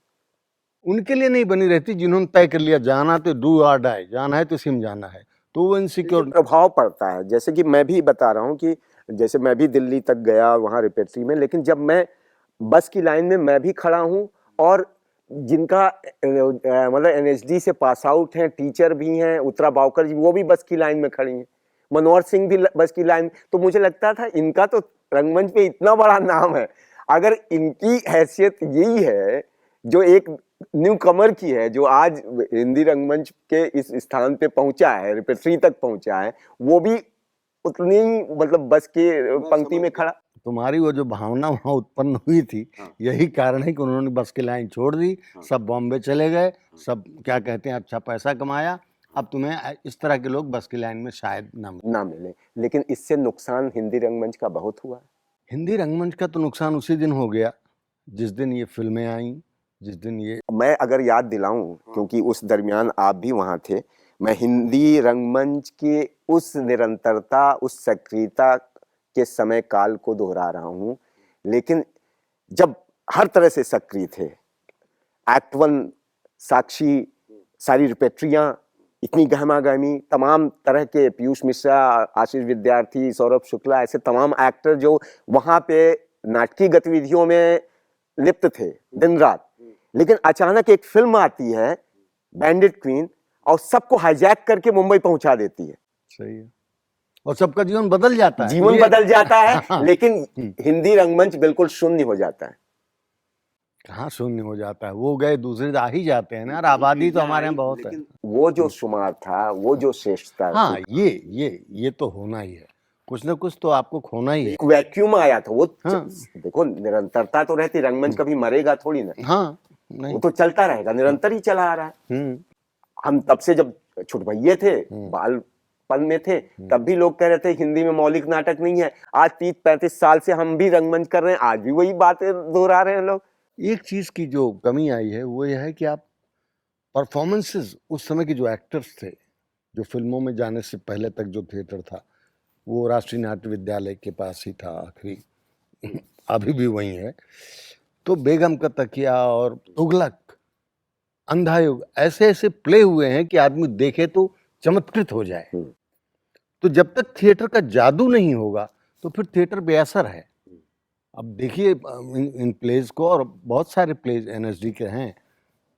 B: उनके लिए नहीं बनी रहती जिन्होंने तय कर लिया जाना तो डू और डाई, जाना है तो सिम जाना है, तो वो इनसिक्योर
A: प्रभाव पड़ता है। जैसे कि मैं भी बता रहा हूँ कि जैसे मैं भी दिल्ली तक गया वहाँ रिपेट्री में, लेकिन जब मैं बस की लाइन में मैं भी खड़ा हूँ, और जिनका मतलब एनएसडी से पास आउट हैं, टीचर भी हैं, उत्तरा बावकर जी, वो भी बस की लाइन में खड़ी हैं, मनोहर सिंह भी बस की लाइन, तो मुझे लगता था इनका तो रंगमंच पे इतना बड़ा नाम है, अगर इनकी हैसियत यही है जो एक न्यू कमर की है, जो आज हिंदी रंगमंच के इस स्थान पे पहुंचा है, रिपेट्री तक पहुंचा है, वो भी उतनी मतलब बस के पंक्ति में खड़ा।
B: तुम्हारी वो जो भावना वहाँ उत्पन्न हुई थी, यही कारण है कि उन्होंने बस की लाइन छोड़ दी, सब बॉम्बे चले गए, सब क्या कहते हैं अच्छा पैसा कमाया, अब तुम्हें इस तरह के लोग बस की लाइन में शायद ना
A: मिले। लेकिन इससे नुकसान हिंदी रंगमंच का बहुत हुआ।
B: हिंदी रंगमंच का तो नुकसान उसी दिन हो गया जिस दिन ये फिल्में आई, जिस दिन ये,
A: मैं अगर याद दिलाऊं, क्योंकि उस दरमियान आप भी वहां थे, मैं हिंदी रंगमंच की उस निरंतरता, उस सक्रियता के समय काल को दोहरा रहा हूं, लेकिन जब हर तरह से सक्रिय थे, एक्ट वन, साक्षी, सारी रिपेट्रियां इतनी गहमा गहमी, तमाम तरह के पीयूष मिश्रा, आशीष विद्यार्थी, सौरभ शुक्ला, ऐसे तमाम एक्टर जो वहां पे नाटकीय गतिविधियों में लिप्त थे दिन रात, लेकिन अचानक एक फिल्म आती है बैंडिट क्वीन और सबको हाईजैक करके मुंबई पहुंचा देती है।
B: सही है, और सबका जीवन बदल जाता है,
A: जीवन बदल जाता है, लेकिन हिंदी रंगमंच बिल्कुल शून्य हो जाता है।
B: कहाँ शून्य हो जाता है, वो गए दूसरे आ ही जाते हैं ना, और आबादी तो हमारे यहाँ बहुत है।
A: वो जो शुमार था, वो जो श्रेष्ठता,
B: हाँ, ये तो होना ही है, कुछ ना कुछ तो आपको खोना ही है।
A: वैक्यूम आया था वो। हाँ। देखो, निरंतरता तो रहती, रंगमंच कभी मरेगा थोड़ी ना।
B: हाँ, नहीं,
A: वो तो चलता रहेगा, निरंतर ही चला आ रहा है। हम तब से जब छुटभैये थे, बालपन में थे, तब भी लोग कह रहे थे हिंदी में मौलिक नाटक नहीं है। आज 30-35 साल से हम भी रंगमंच कर रहे हैं, आज भी वही बातें दोहरा रहे हैं लोग।
B: एक चीज की जो कमी आई है वो यह है कि आप परफॉर्मेंसेस, उस समय के जो एक्टर्स थे, जो फिल्मों में जाने से पहले तक जो थिएटर था वो राष्ट्रीय नाट्य विद्यालय के पास ही था आखिरी, अभी भी वही है, तो बेगम का तकिया और तुगलक, अंधायुग, ऐसे ऐसे प्ले हुए हैं कि आदमी देखे तो चमत्कृत हो जाए। तो जब तक थिएटर का जादू नहीं होगा तो फिर थिएटर बेअसर है। अब देखिए इन प्लेज को, और बहुत सारे प्लेज एनएसडी के हैं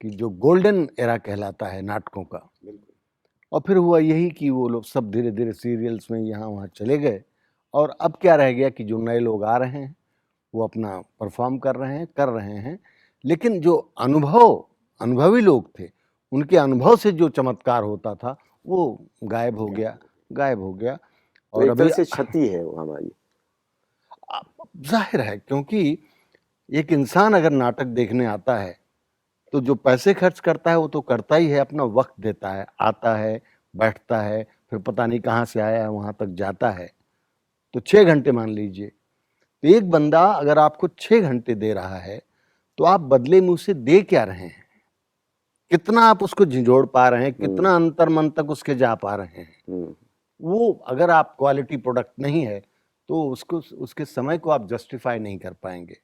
B: कि जो गोल्डन एरा कहलाता है नाटकों का, और फिर हुआ यही कि वो लोग सब धीरे धीरे सीरियल्स में यहाँ वहाँ चले गए, और अब क्या रह गया कि जो नए लोग आ रहे हैं वो अपना परफॉर्म कर रहे हैं, लेकिन जो अनुभवी लोग थे, उनके अनुभव से जो चमत्कार होता था वो गायब हो गया।
A: तो
B: और
A: एक
B: अभी
A: तरह से क्षति है वो हमारी।
B: जाहिर है, क्योंकि एक इंसान अगर नाटक देखने आता है तो जो पैसे खर्च करता है वो तो करता ही है, अपना वक्त देता है, आता है, बैठता है, फिर पता नहीं कहाँ से आया है वहाँ तक जाता है, तो 6 घंटे मान लीजिए। तो एक बंदा अगर आपको 6 घंटे दे रहा है तो आप बदले में उसे दे क्या रहे हैं? कितना आप उसको झिंझोड़ पा रहे हैं, कितना अंतर मन तक उसके जा पा रहे हैं? वो अगर आप क्वालिटी प्रोडक्ट नहीं है तो उसको, उसके समय को आप जस्टिफाई नहीं कर पाएंगे,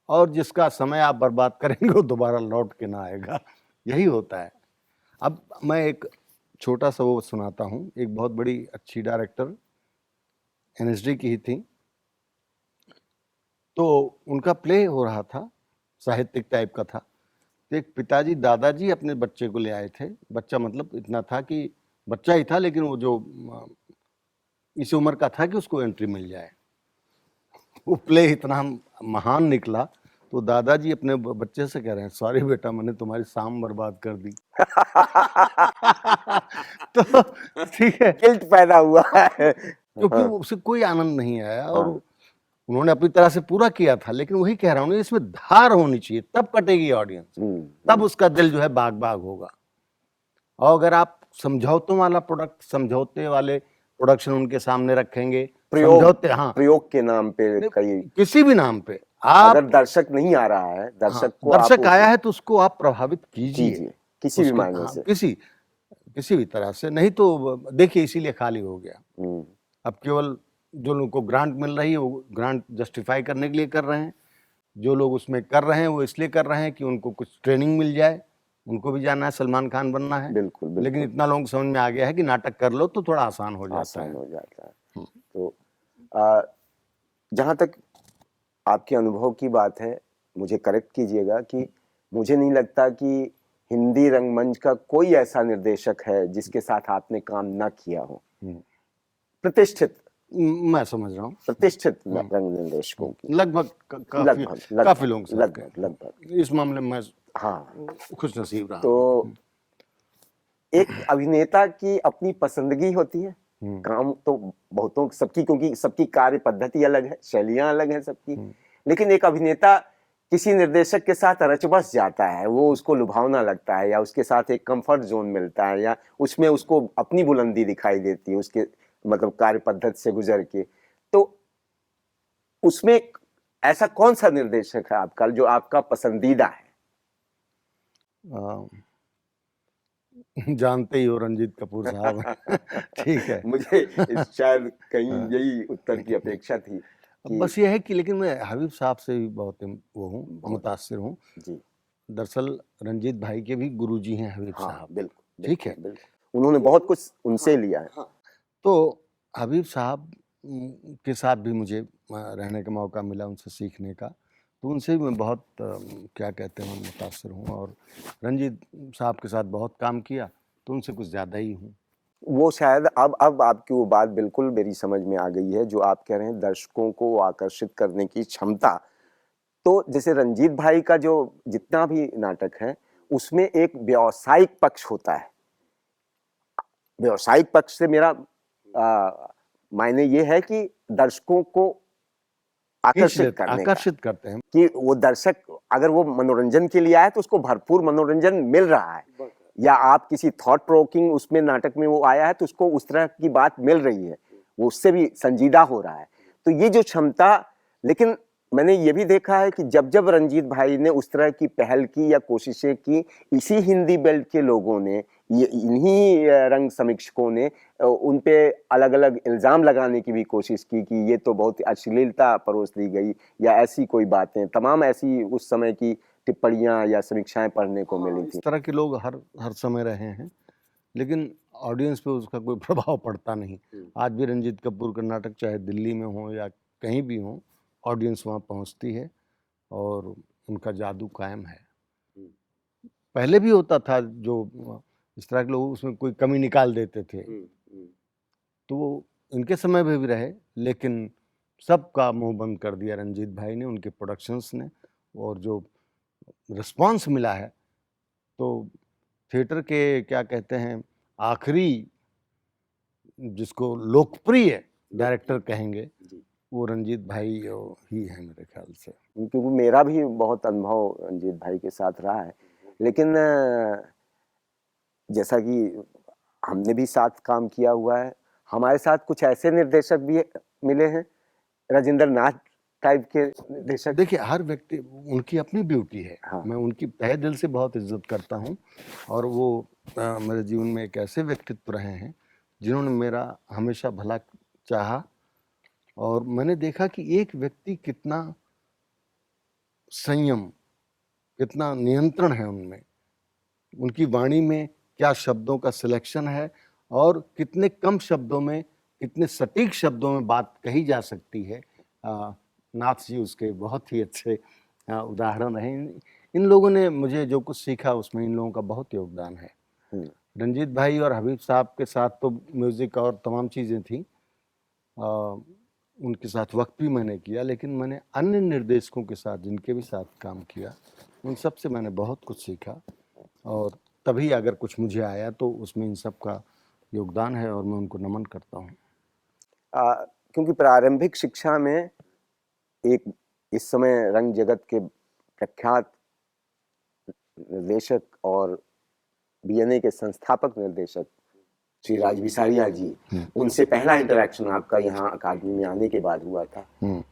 B: और जिसका समय आप बर्बाद करेंगे वो दोबारा लौट के ना आएगा। यही होता है। अब मैं एक छोटा सा वो सुनाता हूँ। एक बहुत बड़ी अच्छी डायरेक्टर एनएसडी की ही थी, तो उनका प्ले हो रहा था, साहित्यिक टाइप का था। तो एक पिताजी दादाजी अपने बच्चे को ले आए थे। बच्चा मतलब इतना था कि बच्चा ही था, लेकिन वो जो इस उम्र का था कि उसको एंट्री मिल जाए। वो प्ले इतना महान निकला, तो दादाजी अपने बच्चे से कह रहे हैं, सॉरी बेटा, मैंने तुम्हारी शाम बर्बाद कर दी। तो ठीक है,
A: गिल्ट पैदा हुआ है।
B: क्योंकि उसे कोई आनंद नहीं आया, और उन्होंने अपनी तरह से पूरा किया था। लेकिन वही कह रहा हूँ, इसमें धार होनी चाहिए, तब कटेगी ऑडियंस, तब उसका दिल जो है बाग बाग होगा। और अगर आप समझौतों वाला प्रोडक्ट, समझौते वाले प्रोडक्शन उनके सामने रखेंगे, समझौते, हाँ,
A: प्रयोग के नाम पे, कई
B: किसी भी नाम पे, आप
A: अगर दर्शक नहीं आ रहा है, दर्शक को
B: दर्शक
A: आप
B: आया है तो उसको आप प्रभावित कीजिए,
A: किसी भी
B: उसके,
A: मायने
B: हाँ,
A: से।
B: किसी भी तरह से, नहीं तो देखिए इसीलिए खाली हो गया। अब केवल जो लोगों को ग्रांट मिल रही है वो ग्रांट जस्टिफाई करने के लिए कर रहे हैं, जो लोग उसमें कर रहे हैं वो इसलिए कर रहे हैं कि उनको कुछ ट्रेनिंग मिल जाए, उनको भी जाना है, सलमान खान बनना है।
A: बिल्कुल, बिल्कुल।
B: लेकिन इतना लोगों को समझ में आ गया है कि नाटक कर लो तो थोड़ा आसान हो जाता है।
A: तो जहाँ तक आपके अनुभव की बात है, मुझे करेक्ट कीजिएगा कि मुझे नहीं लगता कि हिंदी रंगमंच का कोई ऐसा निर्देशक है जिसके साथ आपने काम ना किया हो। प्रतिष्ठित,
B: मैं समझ रहा हूँ,
A: प्रतिष्ठित रंग निर्देशकों की
B: लगभग काफी लोगों से
A: लगभग
B: इस मामले में मैं,
A: हाँ,
B: खुश नसीब रहा।
A: तो एक अभिनेता की अपनी पसंदगी होती है, काम तो बहुतों सबकी, क्योंकि सबकी कार्य पद्धति अलग है, शैलियां अलग हैं सबकी। लेकिन एक अभिनेता किसी निर्देशक के साथ रच बस जाता है, वो उसको लुभावना लगता है, या उसके साथ एक कंफर्ट जोन मिलता है, या उसमें उसको अपनी बुलंदी दिखाई देती है उसके मतलब कार्य पद्धति से गुजर के। तो उसमें ऐसा कौन सा निर्देशक है आपका जो आपका पसंदीदा है?
B: जानते ही हो, रंजीत कपूर साहब। ठीक है।
A: मुझे शायद कहीं यही उत्तर की अपेक्षा थी कि
B: बस ये है कि, लेकिन मैं हबीब साहब से भी बहुत वो हूँ, मुतासिर हूँ
A: जी।
B: दरअसल रंजीत भाई के भी गुरुजी हैं हबीब साहब।
A: बिल्कुल,
B: ठीक है,
A: बिल्कुल, उन्होंने बहुत कुछ उनसे लिया है।
B: तो हबीब साहब के साथ भी मुझे रहने का मौका मिला, उनसे सीखने का, तो उनसे भी मैं बहुत क्या कहते हैं, मुतासिर हूँ। और रंजीत साहब के साथ बहुत काम किया, तो उनसे कुछ ज़्यादा ही हूँ।
A: वो शायद अब आपकी वो बात बिल्कुल मेरी समझ में आ गई है जो आप कह रहे हैं, दर्शकों को आकर्षित करने की क्षमता। तो जैसे रंजीत भाई का जो जितना भी नाटक है उसमें एक व्यावसायिक पक्ष होता है। व्यावसायिक पक्ष से मेरा मायने ये है कि दर्शकों को आकर्षित
B: करते हैं
A: कि वो दर्शक अगर वो मनोरंजन के लिए आए तो उसको भरपूर मनोरंजन मिल रहा है, या आप किसी थॉट प्रोवोकिंग उसमें नाटक में वो आया है तो उसको उस तरह की बात मिल रही है, वो उससे भी संजीदा हो रहा है। तो ये जो क्षमता, लेकिन मैंने ये भी देखा है कि जब जब रंजीत भाई ने उस तरह की पहल की या कोशिशें की, इसी हिंदी बेल्ट के लोगों ने, इन्हीं रंग समीक्षकों ने उन पे अलग अलग इल्ज़ाम लगाने की भी कोशिश की कि ये तो बहुत अश्लीलता परोस दी गई, या ऐसी कोई बातें, तमाम ऐसी उस समय की टिप्पणियां या समीक्षाएं पढ़ने को मिली थी।
B: इस तरह के लोग हर समय रहे हैं, लेकिन ऑडियंस पे उसका कोई प्रभाव पड़ता नहीं। आज भी रंजीत कपूर का नाटक चाहे दिल्ली में हो या कहीं भी हो, ऑडियंस वहाँ पहुँचती है और उनका जादू कायम है। पहले भी होता था जो इस तरह के लोग उसमें कोई कमी निकाल देते थे, तो वो इनके समय में भी रहे, लेकिन सबका मुंह बंद कर दिया रंजीत भाई ने, उनके प्रोडक्शंस ने, और जो रिस्पांस मिला है, तो थिएटर के क्या कहते हैं आखिरी जिसको लोकप्रिय डायरेक्टर कहेंगे, वो रंजीत भाई ही है मेरे ख्याल से।
A: क्योंकि मेरा भी बहुत अनुभव रंजीत भाई के साथ रहा है, लेकिन जैसा कि हमने भी साथ काम किया हुआ है, हमारे साथ कुछ ऐसे निर्देशक भी मिले हैं, राजेंद्र नाथ टाइप के निर्देशक।
B: देखिए, हर व्यक्ति उनकी अपनी ब्यूटी है।
A: हाँ।
B: मैं उनकी तहे दिल से बहुत इज्जत करता हूँ, और वो मेरे जीवन में एक ऐसे व्यक्तित्व रहे हैं जिन्होंने मेरा हमेशा भला चाहा, और मैंने देखा कि एक व्यक्ति कितना संयम, कितना नियंत्रण है उनमें, उनकी वाणी में क्या शब्दों का सिलेक्शन है, और कितने कम शब्दों में, कितने सटीक शब्दों में बात कही जा सकती है। नाथ जी उसके बहुत ही अच्छे उदाहरण हैं। इन लोगों ने मुझे जो कुछ सीखा उसमें इन लोगों का बहुत योगदान है। रंजीत भाई और हबीब साहब के साथ तो म्यूज़िक और तमाम चीज़ें थी, उनके साथ वक्त भी मैंने किया, लेकिन मैंने अन्य निर्देशकों के साथ जिनके भी साथ काम किया, उन सब से मैंने बहुत कुछ सीखा, और तभी अगर कुछ मुझे आया तो उसमें इन सब का योगदान है, और मैं उनको नमन करता हूँ।
A: क्योंकि प्रारंभिक शिक्षा में एक इस समय रंग जगत के प्रख्यात निर्देशक और बीएनए के संस्थापक निर्देशक श्री राज बिसारिया जी, उनसे पहला इंटरेक्शन आपका यहाँ अकादमी में आने के बाद हुआ था।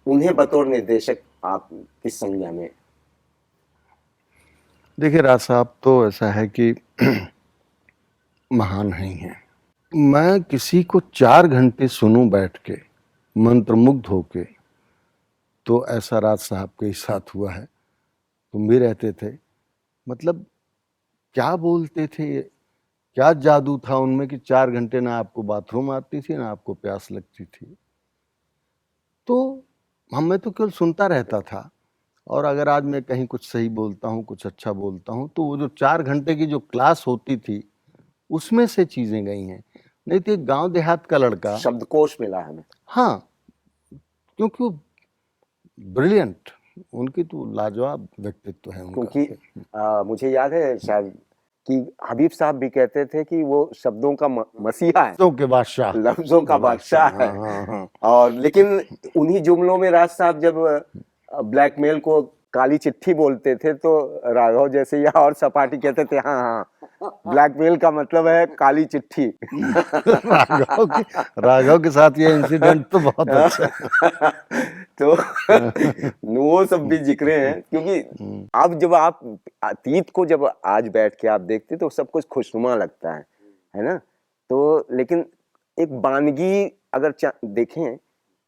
A: उन्हें बतौर निर्देशक आप किस संज्ञा में?
B: देखिए राज साहब तो ऐसा है कि महान नहीं है। मैं किसी को 4 घंटे सुनूं बैठ के मंत्रमुग्ध होके, तो ऐसा राज साहब के साथ हुआ है। तुम भी रहते थे, मतलब क्या बोलते थे, क्या जादू था उनमें कि 4 घंटे ना आपको बाथरूम आती थी ना आपको प्यास लगती थी। तो मैं तो केवल सुनता रहता था, और अगर आज मैं कहीं कुछ सही बोलता हूँ, कुछ अच्छा बोलता हूँ, तो वो जो 4 घंटे की जो क्लास होती थी उसमें से चीजें गई हैं। नहीं तो एक गांव देहात का लड़का,
A: शब्दकोश मिला हमें।
B: हाँ, क्योंकि वो ब्रिलियंट, उनकी तो लाजवाब व्यक्तित्व है उनका।
A: क्योंकि मुझे याद है शायद कि हबीब साहब भी कहते थे कि वो शब्दों का मसीहा है,
B: लफ्जों के बादशाह,
A: लफ्जों का बादशाह है।
B: हाँ।
A: और लेकिन उन्हीं जुमलों में राज साहब जब ब्लैकमेल को काली चिट्ठी बोलते थे तो राघव जैसे या और सपाटी कहते थे हाँ हाँ ब्लैकमेल का मतलब है काली चिट्ठी।
B: राघव के साथ ये इंसिडेंट तो बहुत अच्छा।
A: तो वो सब भी जिक्र हैं, क्योंकि अब जब आप अतीत को जब आज बैठ के आप देखते तो सब कुछ खुशनुमा लगता है ना। तो लेकिन एक वानगी अगर देखें,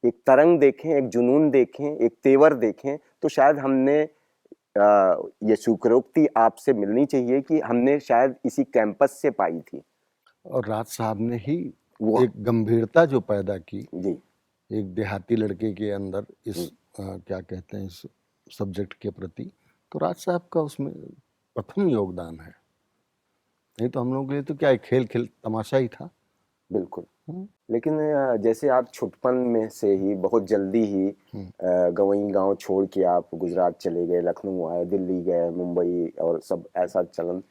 A: एक तरंग देखें, एक जुनून देखें, एक तेवर देखें, तो शायद हमने ये शुक्रोक्ति आपसे मिलनी चाहिए कि हमने शायद इसी कैंपस से पाई थी।
B: और राज साहब ने ही एक गंभीरता जो पैदा की
A: जी,
B: एक देहाती लड़के के अंदर इस क्या कहते हैं इस सब्जेक्ट के प्रति, तो राज साहब का उसमें प्रथम योगदान है। नहीं तो हम लोगों के लिए तो क्या खेल तमाशा ही था।
A: बिल्कुल। लेकिन जैसे आप छुटपन में से ही बहुत जल्दी ही गवई गांव छोड़ के आप गुजरात चले गए, लखनऊ आए, दिल्ली गए, मुंबई और सब ऐसा चलन,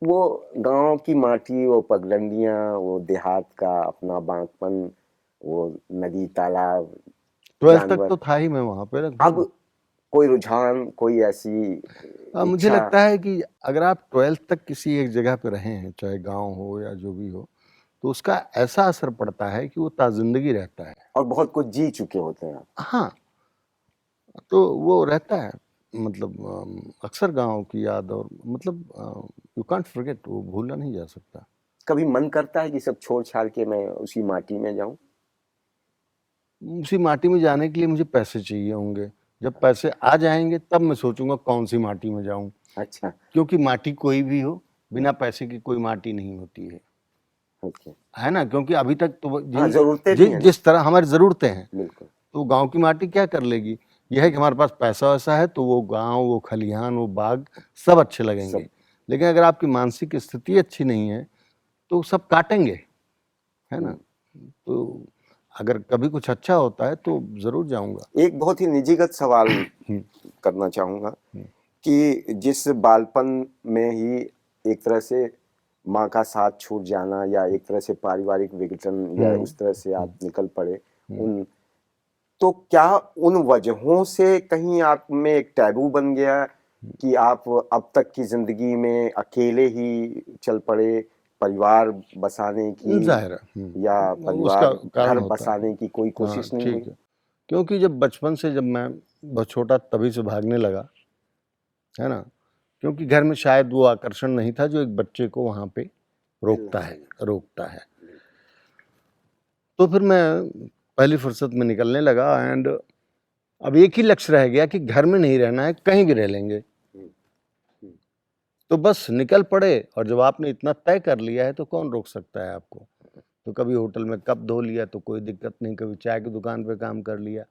A: वो गांव की माटी, वो पगडंडियां, वो देहात का अपना बांकपन, वो नदी तालाब,
B: 12th तक तो था ही मैं वहाँ पे।
A: अब कोई रुझान, कोई ऐसी
B: मुझे लगता है कि अगर आप 12th तक किसी एक जगह पे रहे हैं, चाहे गांव हो या जो भी हो, तो उसका ऐसा असर पड़ता है कि वो ताजिंदगी रहता है,
A: और बहुत कुछ जी चुके होते हैं।
B: हाँ, तो वो रहता है, मतलब अक्सर गांव की याद, और मतलब यू कांट फॉरगेट, वो भूला नहीं जा सकता।
A: कभी मन करता है कि सब छोड़ छाड़ के मैं उसी माटी में जाऊं?
B: उसी माटी में जाने के लिए मुझे पैसे चाहिए होंगे, जब पैसे आ जाएंगे तब मैं सोचूंगा कौन सी माटी में जाऊं,
A: अच्छा।
B: क्योंकि माटी कोई भी हो, बिना पैसे की कोई माटी नहीं होती
A: ओके।
B: है ना। क्योंकि अभी तक तो
A: हाँ, जरूरतें भी हैं ना।
B: जिस तरह हमारी जरूरतें हैं,
A: बिल्कुल।
B: तो गांव की माटी क्या कर लेगी। यह है कि हमारे पास पैसा वैसा है तो वो गांव, वो खलिहान, वो बाग सब अच्छे लगेंगे।
A: सब।
B: लेकिन अगर आपकी मानसिक स्थिति अच्छी नहीं है तो सब काटेंगे, है ना। तो अगर कभी कुछ अच्छा होता है तो जरूर जाऊंगा।
A: एक बहुत ही निजीगत सवाल करना चाहूंगा कि जिस बालपन में ही एक तरह से माँ का साथ छूट जाना या एक तरह से पारिवारिक विघटन या उस तरह से आप निकल पड़े, उन तो क्या उन वजहों से कहीं आप में एक टैबू बन गया कि आप अब तक की जिंदगी में अकेले ही चल पड़े, परिवार बसाने की
B: जाहिर है
A: या
B: उसका
A: परिवार
B: कारण
A: घर
B: होता है।
A: बसाने की कोई
B: हाँ
A: कोशिश नहीं हुई?
B: ठीक है, क्योंकि जब बचपन से जब मैं बहुत छोटा तभी से भागने लगा, है ना। क्योंकि घर में शायद वो आकर्षण नहीं था जो एक बच्चे को वहाँ पे रोकता है। तो फिर मैं पहली फुर्सत में निकलने लगा एंड अब एक ही लक्ष्य रह गया कि घर में नहीं रहना है, कहीं भी रह लेंगे। तो बस निकल पड़े, और जब आपने इतना तय कर लिया है तो कौन रोक सकता है आपको। तो कभी होटल में कप धो लिया तो कोई दिक्कत नहीं, कभी चाय की दुकान पे काम कर लिया,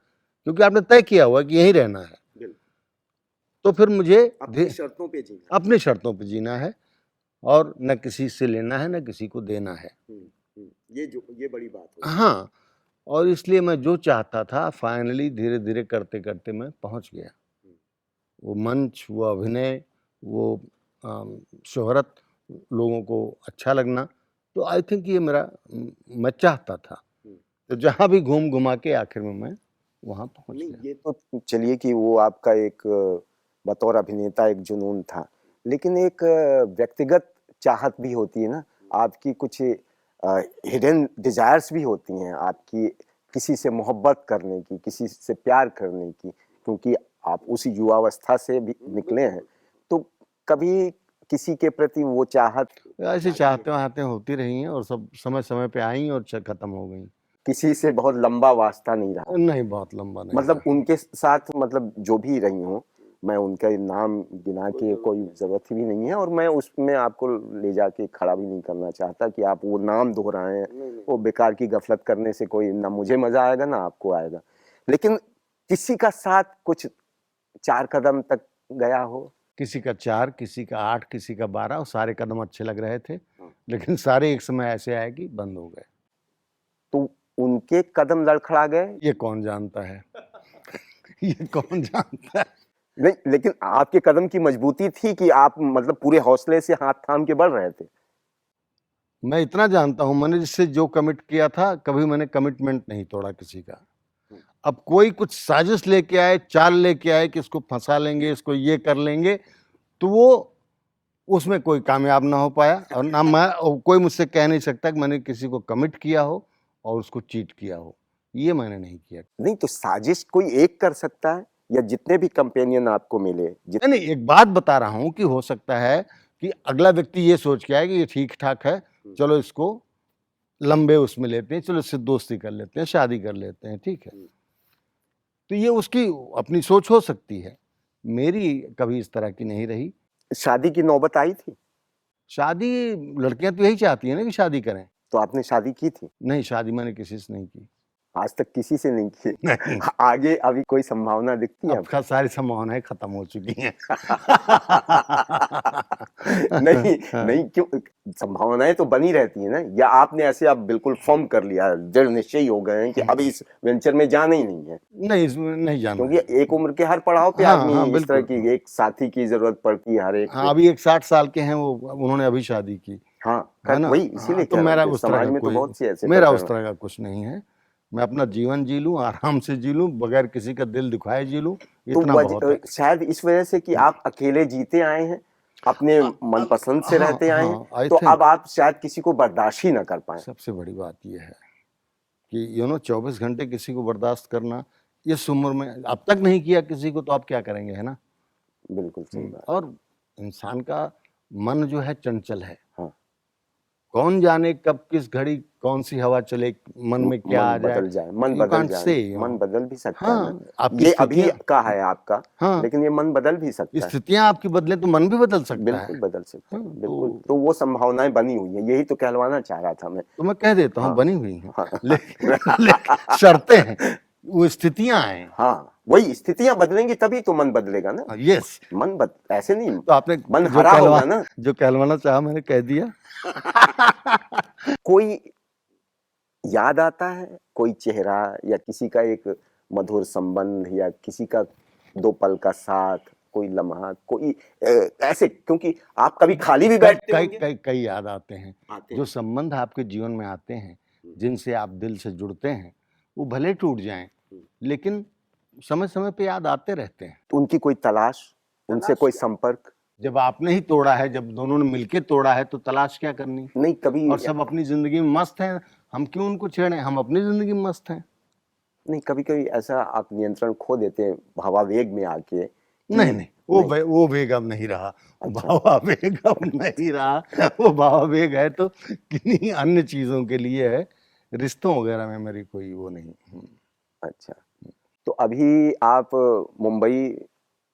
B: क्योंकि आपने तय किया हुआ कि यहीं रहना है। तो फिर मुझे
A: अपनी शर्तों पे जीना,
B: अपनी शर्तों पे जीना है, और न किसी से लेना है न किसी को देना है।
A: ये बड़ी बात है।
B: हाँ, और इसलिए मैं जो चाहता था फाइनली धीरे धीरे करते करते मैं पहुंच गया। वो मंच, वो अभिनय, वो शोहरत, लोगों को अच्छा लगना, तो आई थिंक ये मेरा मैं चाहता था। तो जहाँ भी घूम घुमा के आखिर में मैं वहाँ पहुँच
A: नहीं,
B: गया।
A: ये तो चलिए कि वो आपका एक बतौर अभिनेता एक जुनून था, लेकिन एक व्यक्तिगत चाहत भी होती है ना, आपकी कुछ हिडन डिजायर्स भी होती हैं आपकी, किसी से मोहब्बत करने की, किसी से प्यार करने की, क्योंकि आप उसी युवावस्था से भी निकले हैं। तो कभी किसी के प्रति वो चाहत
B: ऐसे चाहते वहाते होती रही हैं, और सब समय समय पे आई और खत्म हो गई।
A: किसी से बहुत लंबा वास्ता नहीं रहा?
B: नहीं, बहुत लंबा नहीं
A: मतलब
B: रहा।
A: उनके साथ, मतलब जो भी रही हूँ, मैं उनका नाम गिना के कोई जरूरत ही भी नहीं है, और मैं उसमें आपको ले जाके खड़ा भी नहीं करना चाहता कि आप वो नाम दोहराएं। वो बेकार की गफलत करने से कोई ना मुझे मजा आएगा ना आपको आएगा। लेकिन किसी का साथ कुछ 4 कदम तक गया हो?
B: किसी का 4, किसी का 8, किसी का 12, और सारे कदम अच्छे लग रहे थे, लेकिन सारे एक समय ऐसे आए कि बंद हो गए।
A: तो उनके कदम लड़खड़ा गए?
B: ये कौन जानता है ये कौन जानता है।
A: नहीं, लेकिन आपके कदम की मजबूती थी कि आप मतलब पूरे हौसले से हाथ थाम के बढ़ रहे थे।
B: मैं इतना जानता हूं, मैंने जिससे जो कमिट किया था, कभी मैंने कमिटमेंट नहीं तोड़ा किसी का। अब कोई कुछ साजिश लेके आए, चाल लेके आए कि इसको फंसा लेंगे, इसको ये कर लेंगे, तो वो उसमें कोई कामयाब ना हो पाया, और ना मैं, और कोई मुझसे कह नहीं सकता कि मैंने किसी को कमिट किया हो और उसको चीट किया हो। ये मैंने नहीं किया।
A: नहीं, तो साजिश कोई एक कर सकता है, या जितने भी कंपेनियन आपको मिले
B: नहीं, एक बात बता रहा हूं कि हो सकता है कि अगला व्यक्ति ये सोच के आए कि ये ठीक ठाक है, चलो इसको लंबे उसमें लेते हैं, चलो इससे दोस्ती कर लेते हैं, शादी कर लेते हैं, ठीक है। तो ये उसकी अपनी सोच हो सकती है, मेरी कभी इस तरह की नहीं रही।
A: शादी की नौबत आई थी?
B: शादी, लड़कियां तो यही चाहती हैं ना कि शादी करें।
A: तो आपने शादी की थी?
B: नहीं, शादी मैंने किसी से नहीं की।
A: आज तक किसी से नहीं की?
B: नहीं।
A: आगे अभी कोई संभावना दिखती है
B: अब का सारी संभावनाएं खत्म हो चुकी हैं
A: नहीं नहीं, क्यों? संभावनाएं तो बनी रहती है ना, या आपने ऐसे आप बिल्कुल फॉर्म कर लिया, दृढ़ निश्चय हो गए हैं कि अब इस वेंचर में जाना ही नहीं है?
B: नहीं, इसमें नहीं जाना है।
A: क्योंकि एक उम्र के हर पड़ाव पे
B: हाँ,
A: आदमी
B: हाँ,
A: इस तरह
B: बिल्कुल।
A: की एक साथी की जरूरत पड़ती है हर एक।
B: हाँ, अभी एक 60 साल के हैं वो, उन्होंने अभी शादी की,
A: हाँ,
B: है ना।
A: वही इसीलिए
B: हाँ, तो
A: कह रहा
B: मेरा
A: हूं कि
B: उस तरह
A: समाज
B: का
A: में तो
B: कोई,
A: बहुत सी ऐसे
B: मेरा
A: प्रकरण।
B: उस तरह का कुछ नहीं है। मैं अपना जीवन जी लूं, आराम से जी लूं, बगैर किसी का दिल दुखाए जी लूं, इतना बहुत है।
A: शायद इस वजह से कि आप अकेले जीते आए हैं, अपने मनपसंद से
B: हाँ,
A: रहते आए हैं,
B: हाँ, आई
A: तो
B: थिंक
A: अब आप शायद किसी को बर्दाश्त ही ना कर पाए।
B: सबसे बड़ी बात यह है कि 24 घंटे किसी को बर्दाश्त करना, इस उम्र में अब तक नहीं किया किसी को, तो आप क्या करेंगे, है ना।
A: बिल्कुल सही बात।
B: और इंसान का मन जो है चंचल है,
A: हाँ।
B: कौन जाने कब किस घड़ी कौन सी हवा चले, मन में क्या आ
A: बदल जाए, मन
B: You
A: बदल
B: can't
A: जाए,
B: say,
A: मन बदल भी सकता है
B: हाँ,
A: ना।
B: आपकी
A: ये अभी
B: स्थितियां,
A: का है आपका,
B: हाँ,
A: लेकिन ये मन बदल भी सकता है,
B: स्थितियां आपकी बदले तो मन भी बदल सकता
A: बिल्कुल
B: है।
A: बदल सकता है,
B: हाँ,
A: बिल्कुल। तो वो संभावनाएं बनी हुई है, यही तो कहलवाना चाह रहा था मैं।
B: तो मैं कह देता हूँ
A: हाँ,
B: बनी हुई हैं,
A: हाँ,
B: लेकिन शर्तें हैं, वो स्थितियां हैं।
A: हाँ, वही स्थितियां बदलेंगी तभी तो मन बदलेगा ना।
B: यस,
A: ऐसे नहीं,
B: तो आपने
A: मन
B: जो
A: हरा होगा ना।
B: जो कहलवाना चाहा मैंने कह दिया।
A: कोई याद आता है, कोई चेहरा या किसी का एक मधुर संबंध या किसी का 2 पल का साथ, कोई लम्हा, कोई ऐसे, क्योंकि आप कभी खाली भी बैठते
B: कई
A: होंगे।
B: कई कई याद आते हैं,
A: आते
B: जो
A: हैं।
B: संबंध आपके जीवन में आते हैं, जिनसे आप दिल से जुड़ते हैं, वो भले टूट जाएं, लेकिन समय समय पे याद आते रहते हैं।
A: तो उनकी कोई तलाश, उनसे कोई संपर्क
B: जब आपने ही तोड़ा है, जब दोनों ने मिलके तोड़ा है, तो तलाश क्या करनी?
A: नहीं कभी।
B: और सब अपनी जिंदगी में मस्त हैं, हम क्यों उनको छेड़ें? हम अपनी जिंदगी में मस्त हैं।
A: नहीं, कभी कभी ऐसा आप नियंत्रण खो देते हैं भावावेग में आके
B: नहीं नहीं, वो वेग अब नहीं रहा, भावावेग अब नहीं रहा। वो भावावेग है तो किन्हीं अन्य चीजों के लिए है, रिश्तों वगैरह में मेरी कोई वो नहीं।
A: अच्छा, तो अभी आप मुंबई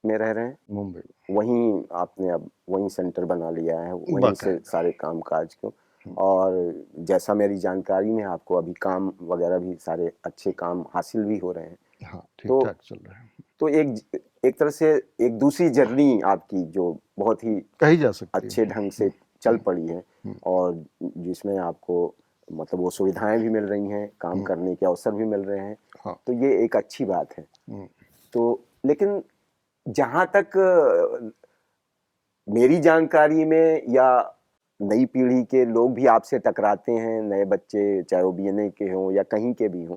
A: में रह रहे हैं?
B: मुंबई,
A: वहीं आपने अब वहीं सेंटर बना लिया है, वहीं से
B: बाकायदा।
A: सारे काम काज को, और जैसा मेरी जानकारी में आपको अभी काम वगैरह भी सारे अच्छे काम हासिल भी हो रहे हैं।
B: हाँ, ठीक
A: तो
B: ठाक चल रहा है,
A: तो एक तरह से एक दूसरी जर्नी आपकी जो बहुत ही
B: कही जा सकती
A: अच्छे ढंग से चल पड़ी है, और जिसमें आपको मतलब वो सुविधाएं भी मिल रही हैं, काम करने के अवसर भी मिल रहे हैं।
B: हाँ।
A: तो ये एक अच्छी बात है। तो लेकिन जहां तक मेरी जानकारी में, या नई पीढ़ी के लोग भी आपसे टकराते हैं, नए बच्चे चाहे वो बीएनए के हों या कहीं के भी हों,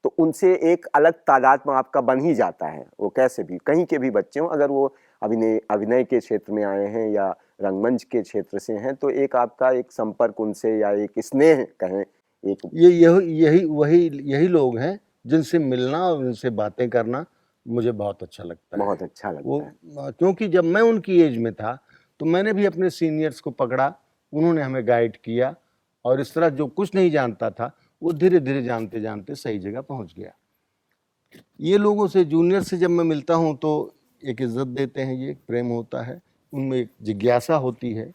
A: तो उनसे एक अलग तादाद में आपका बन ही जाता है। वो कैसे भी कहीं के भी बच्चे हों, अगर वो अभिनय के क्षेत्र में आए हैं या रंगमंच के क्षेत्र से हैं, तो एक आपका एक संपर्क उनसे या एक स्नेह कहें, एक
B: यही लोग हैं जिनसे मिलना और उनसे बातें करना मुझे बहुत अच्छा लगता है।
A: बहुत अच्छा लगता है।
B: क्योंकि जब मैं उनकी एज में था तो मैंने भी अपने सीनियर्स को पकड़ा, उन्होंने हमें गाइड किया, और इस तरह जो कुछ नहीं जानता था वो धीरे धीरे जानते जानते सही जगह पहुंच गया। ये लोगों से, जूनियर से जब मैं मिलता हूं तो एक इज्जत देते हैं, ये प्रेम होता है, उनमें एक जिज्ञासा होती है।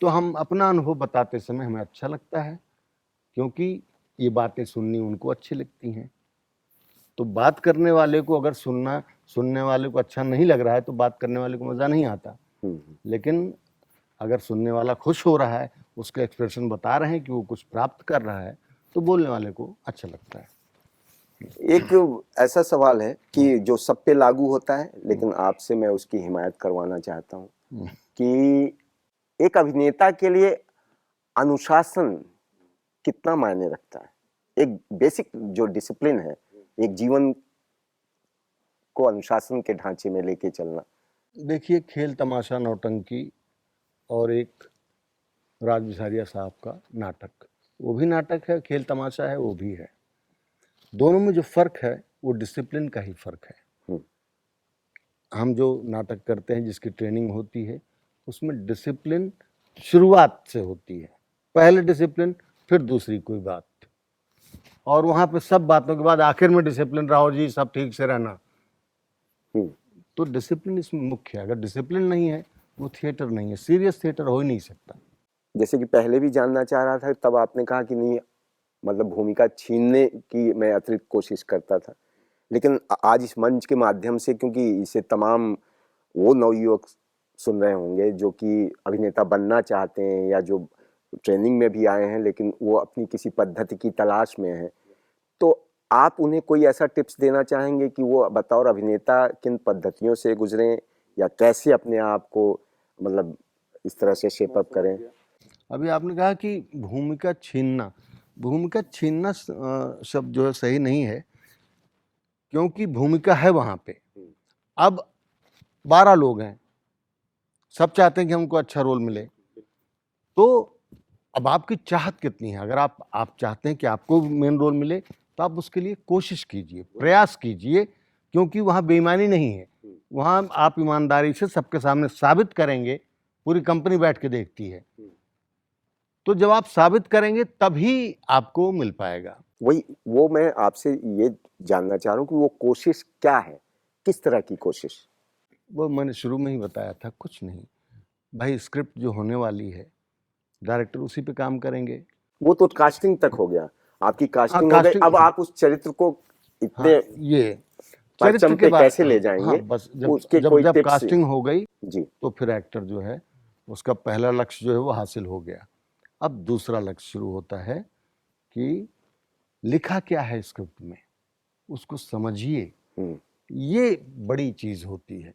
B: तो हम अपना अनुभव बताते समय हमें अच्छा लगता है, क्योंकि ये बातें सुननी उनको अच्छी लगती हैं। तो बात करने वाले को अगर सुनने वाले को अच्छा नहीं लग रहा है तो बात करने वाले को मज़ा नहीं आता। लेकिन अगर सुनने वाला खुश हो रहा है, उसका एक्सप्रेशन बता रहे हैं कि वो कुछ प्राप्त कर रहा है, तो बोलने वाले को अच्छा लगता है।
A: एक ऐसा सवाल है कि जो सब पे लागू होता है, लेकिन आपसे मैं उसकी हिमायत करवाना चाहता हूँ कि एक अभिनेता के लिए अनुशासन कितना मायने रखता है? एक बेसिक जो डिसिप्लिन है, एक जीवन को अनुशासन के ढांचे में लेके चलना।
B: देखिए, खेल तमाशा नौटंकी और एक राज बिसारिया साहब का नाटक, वो भी नाटक है, खेल तमाशा है, वो भी है। दोनों में जो फर्क है वो डिसिप्लिन का ही फर्क है। हम जो नाटक करते हैं, जिसकी ट्रेनिंग होती है, उसमें डिसिप्लिन शुरुआत से होती है, पहले डिसिप्लिन फिर दूसरी कोई बात, और वहां पे सब बातों के बाद आखिर में डिसिप्लिन रहो जी, सब ठीक से रहना। तो डिसिप्लिन इसमें मुख्य है। अगर डिसिप्लिन नहीं है, वो थिएटर नहीं है, सीरियस थिएटर हो ही नहीं सकता।
A: जैसे कि पहले भी जानना चाह रहा था, तब आपने कहा कि नहीं, मतलब भूमिका छीनने की मैं अतिरिक्त कोशिश करता था, लेकिन आज इस मंच के माध्यम से, क्योंकि इसे तमाम वो नवयुवक सुन रहे होंगे जो कि अभिनेता बनना चाहते हैं या जो ट्रेनिंग में भी आए हैं, लेकिन वो अपनी किसी पद्धति की तलाश में हैं, तो आप उन्हें कोई ऐसा टिप्स देना चाहेंगे कि वो बतौर अभिनेता किन पद्धतियों से गुजरें या कैसे अपने आप को मतलब इस तरह से शेप अप करें?
B: अभी आपने कहा कि भूमिका छीनना शब्द जो है सही नहीं है, क्योंकि भूमिका है वहां पे। अब 12 लोग हैं, सब चाहते हैं कि हमको अच्छा रोल मिले, तो अब आपकी चाहत कितनी है? अगर आप चाहते हैं कि आपको मेन रोल मिले, तो आप उसके लिए कोशिश कीजिए, प्रयास कीजिए, क्योंकि वहाँ बेईमानी नहीं है। वहाँ आप ईमानदारी से सबके सामने साबित करेंगे, पूरी कंपनी बैठ के देखती है। तो जब आप साबित करेंगे तभी आपको मिल पाएगा।
A: वही वो मैं आपसे ये जानना चाह रहा हूँ कि वो कोशिश क्या है, किस तरह की कोशिश?
B: वो मैंने शुरू में ही बताया था, कुछ नहीं भाई, स्क्रिप्ट जो होने वाली है डायरेक्टर उसी पे काम करेंगे।
A: वो तो कास्टिंग तक हो गया, आपकी
B: हाँ,
A: कास्टिंग हो गई,
B: कास्टिंग,
A: अब आप उस चरित्र को इतने
B: हाँ, ये
A: परचम
B: चरित्र के
A: पे
B: बाद,
A: कैसे ले
B: हाँ,
A: जाएंगे,
B: बस जब
A: उसके
B: जब
A: कोई
B: जब
A: टिप्स?
B: कास्टिंग हो गई
A: जी।
B: तो फिर एक्टर जो है उसका पहला लक्ष्य जो है वो हासिल हो गया। अब दूसरा लक्ष्य शुरू होता है कि लिखा क्या है स्क्रिप्ट में, उसको समझिए। ये बड़ी चीज होती है।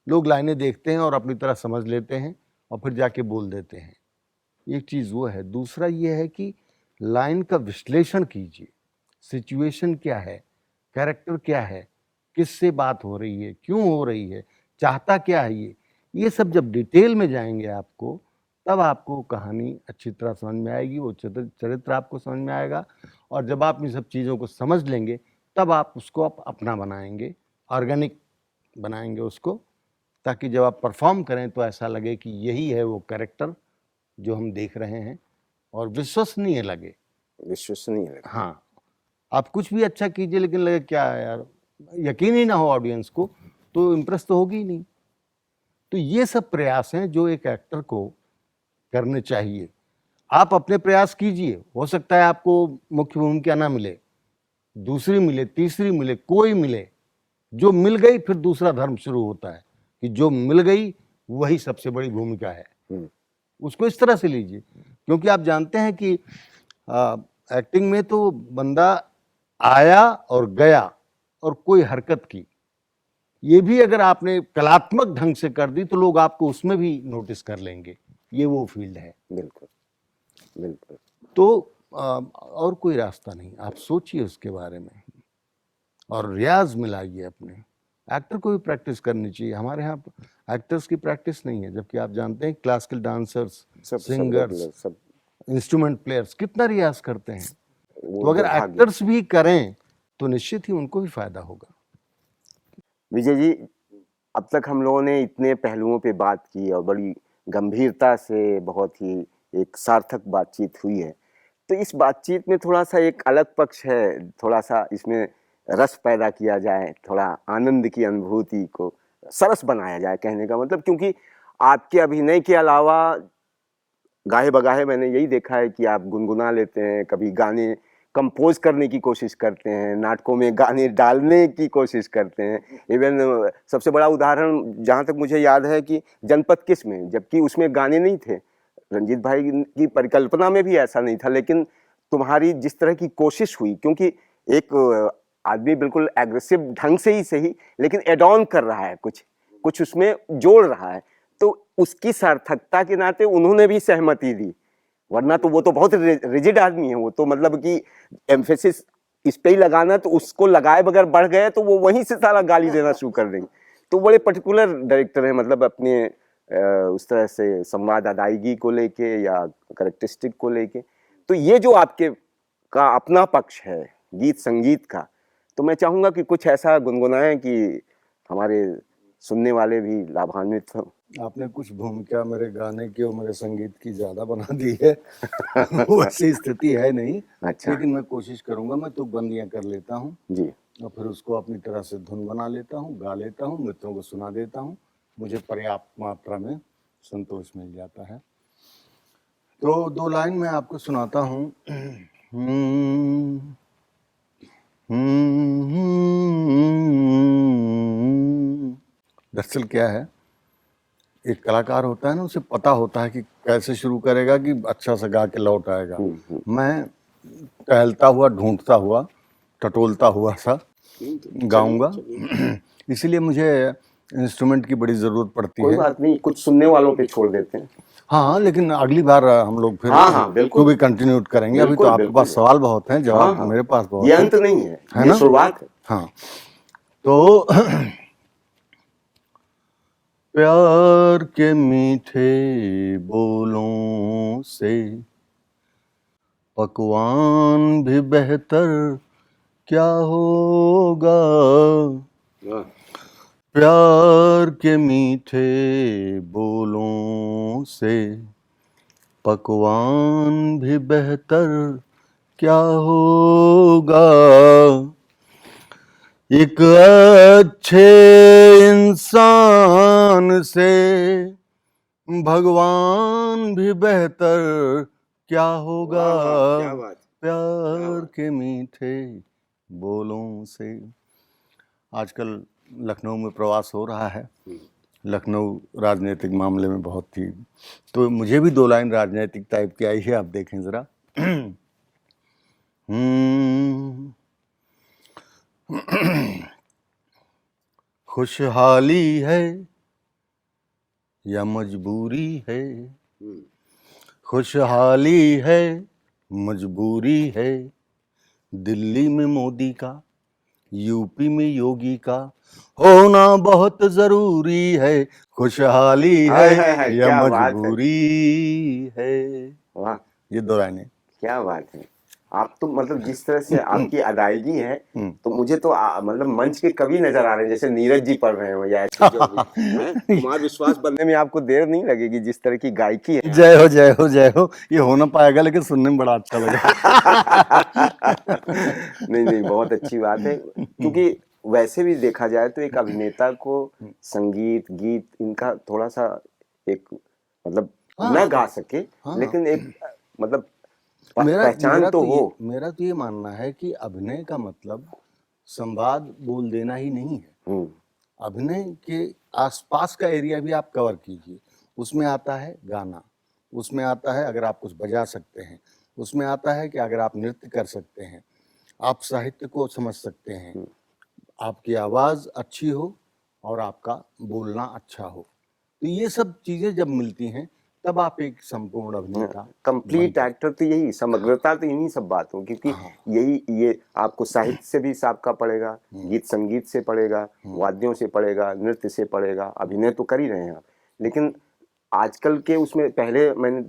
B: लोग लाइनें देखते हैं और अपनी तरह समझ लेते हैं और फिर जाके बोल देते हैं, एक चीज वो है। दूसरा ये है कि लाइन का विश्लेषण कीजिए, सिचुएशन क्या है, कैरेक्टर क्या है, किससे बात हो रही है, क्यों हो रही है, चाहता क्या है, ये सब जब डिटेल में जाएंगे आपको, तब आपको कहानी अच्छी तरह समझ में आएगी, वो चरित्र आपको समझ में आएगा। और जब आप इन सब चीज़ों को समझ लेंगे तब आप उसको अपना बनाएंगे, ऑर्गेनिक बनाएंगे उसको, ताकि जब आप परफॉर्म करें तो ऐसा लगे कि यही है वो कैरेक्टर जो हम देख रहे हैं, और विश्वसनीय लगे।
A: विश्वसनीय लगे।
B: हाँ, आप कुछ भी अच्छा कीजिए लेकिन लगे क्या है यार, यकीन ही ना हो ऑडियंस को, तो इम्प्रेस तो होगी ही नहीं। तो ये सब प्रयास हैं जो एक एक्टर को करने चाहिए। आप अपने प्रयास कीजिए, हो सकता है आपको मुख्य भूमिका ना मिले, दूसरी मिले, तीसरी मिले, कोई मिले, जो मिल गई फिर दूसरा धर्म शुरू होता है कि जो मिल गई वही सबसे बड़ी भूमिका है। उसको इस तरह से लीजिए, क्योंकि आप जानते हैं कि एक्टिंग में तो बंदा आया और गया और कोई हरकत की, ये भी अगर आपने कलात्मक ढंग से कर दी तो लोग आपको उसमें भी नोटिस कर लेंगे। ये वो फील्ड है।
A: बिल्कुल बिल्कुल।
B: तो और कोई रास्ता नहीं, आप सोचिए उसके बारे में और रियाज मिलाइए अपने। एक्टर को भी प्रैक्टिस करनी चाहिए। हमारे यहाँ एक्टर्स की प्रैक्टिस नहीं है, जबकि आप जानते हैं क्लासिकल डांसर्स, सिंगर्स,
A: सब
B: इंस्ट्रूमेंट प्लेयर्स कितना रियाज करते हैं।
A: वो
B: तो अगर
A: दुर्भाग्य।
B: एक्टर्स भी करें तो निश्चित ही उनको भी फायदा होगा।
A: विजय जी, अब तक हम लोगों ने इतने पहलुओं पे बात की और बड़ी गंभीरता से बहुत ही एक सार्थक बातचीत हुई है। तो इस बातचीत में थोड़ा सा एक अलग पक्ष है, थोड़ा सा इसमें रस पैदा किया जाए, थोड़ा आनंद की अनुभूति को सरस बनाया जाए, कहने का मतलब। क्योंकि आपके अभिनय के अलावा गाहे बगाहे मैंने यही देखा है कि आप गुनगुना लेते हैं, कभी गाने कंपोज करने की कोशिश करते हैं, नाटकों में गाने डालने की कोशिश करते हैं। इवन सबसे बड़ा उदाहरण जहाँ तक मुझे याद है कि जनपद किस में, जबकि उसमें गाने नहीं थे, रंजीत भाई की परिकल्पना में भी ऐसा नहीं था, लेकिन तुम्हारी जिस तरह की कोशिश हुई, क्योंकि एक आदमी बिल्कुल एग्रेसिव ढंग से ही सही, लेकिन एड ऑन कर रहा है, कुछ कुछ उसमें जोड़ रहा है, तो उसकी सार्थकता के नाते उन्होंने भी सहमति दी। वरना तो वो तो बहुत रिजिड आदमी है, वो तो मतलब कि एम्फेसिस इस पे ही लगाना, तो उसको लगाए बगैर बढ़ गए तो वो वहीं से सारा गाली देना शुरू कर देंगे। तो बड़े पर्टिकुलर डायरेक्टर है, मतलब अपने उस तरह से संवाद अदायगी को लेके या करेक्टरिस्टिक को लेके। तो ये जो आपके का अपना पक्ष है गीत संगीत का, तो मैं चाहूंगा कि कुछ ऐसा गुनगुनाएं कि हमारे सुनने वाले भी लाभान्वित हो।
B: आपने कुछ भूमिका मेरे गाने की और मेरे संगीत की ज्यादा बना दी है। वैसी स्थिति है नहीं।
A: अच्छा।
B: लेकिन मैं कोशिश करूंगा, मैं तुकबंदियां कर लेता हूँ
A: जी।
B: और फिर उसको अपनी तरह से धुन बना लेता हूँ, गा लेता हूँ, मित्रों को सुना देता हूँ, मुझे पर्याप्त मात्रा में संतोष मिल जाता है। तो 2 लाइन मैं आपको सुनाता हूँ। दरअसल क्या है, एक कलाकार होता है ना, उसे पता होता है कि कैसे शुरू करेगा कि अच्छा सा गा के लौट आएगा। मैं टहलता हुआ, ढूंढता हुआ, टटोलता हुआ सा गाऊंगा। इसलिए मुझे इंस्ट्रूमेंट की बड़ी जरूरत पड़ती
A: कोई
B: है।
A: बात नहीं, कुछ सुनने वालों पे छोड़ देते हैं।
B: हाँ, लेकिन अगली बार हम लोग फिर
A: हाँ, बिल्कुल।
B: तो भी कंटिन्यू करेंगे। अभी तो
A: बिल्कुल,
B: आपके
A: बिल्कुल।
B: पास सवाल बहुत हैं, जवाब
A: हाँ,
B: मेरे पास बहुत
A: ये
B: है।
A: अंत नहीं है,
B: है
A: ये
B: ना?
A: शुरुआत है।
B: हाँ, तो प्यार के मीठे बोलों से पकवान भी बेहतर क्या होगा। प्यार के मीठे बोलों से पकवान भी बेहतर क्या होगा, एक अच्छे इंसान से भगवान भी बेहतर क्या होगा,
A: क्या बात।
B: प्यार के मीठे बोलों से। आजकल लखनऊ में प्रवास हो रहा है। लखनऊ राजनीतिक मामले में बहुत थी, तो मुझे भी 2 लाइन राजनीतिक टाइप की आई है, आप देखें जरा। खुशहाली है या मजबूरी है, खुशहाली है मजबूरी है, दिल्ली में मोदी का, यूपी में योगी का होना बहुत जरूरी है, खुशहाली
A: हाय, हाय,
B: है
A: हाय,
B: या
A: क्या बात है।
B: मजबूरी है।
A: वाह,
B: ये 2 लाइनें।
A: क्या बात है। आप तो मतलब जिस तरह से आपकी अदायगी है, तो मुझे तो मतलब मंच के कवि नजर आ रहे हैं, जैसे नीरज जी पढ़ रहे हो या ऐसे जो भी हैं। कुमार विश्वास बनने में आपको देर नहीं लगेगी, जिस तरह की गायकी है।
B: जय हो जय हो जय हो। ये हो ना पाएगा, लेकिन सुनने में बड़ा अच्छा लगा।
A: नहीं नहीं, बहुत अच्छी बात है, क्योंकि वैसे भी देखा जाए तो एक अभिनेता को संगीत गीत इनका थोड़ा सा एक मतलब
B: हाँ,
A: न गा सके,
B: हाँ।
A: लेकिन एक मतलब
B: मेरा
A: पहचान तो हो।
B: मेरा तो ये मानना है कि अभिनय का मतलब संवाद बोल देना ही नहीं है। अभिनय के आसपास का एरिया भी आप कवर कीजिए। उसमें आता है गाना, उसमें आता है अगर आप कुछ बजा सकते हैं, उसमें आता है कि अगर आप नृत्य कर सकते हैं, आप साहित्य को समझ सकते हैं, आपकी आवाज़ अच्छी हो और आपका बोलना अच्छा हो, तो ये सब चीज़ें जब मिलती हैं तब आप एक संपूर्ण अभिनेता
A: कंप्लीट
B: बनते हैं।
A: एक्टर तो यही समग्रता तो इन्हीं सब बातों, क्योंकि
B: हाँ।
A: यही ये आपको साहित्य से भी साबका पड़ेगा, गीत संगीत से पड़ेगा, वाद्यों से पड़ेगा, नृत्य से पड़ेगा, अभिनय तो कर ही रहे हैं आप। लेकिन आजकल के उसमें पहले मैंने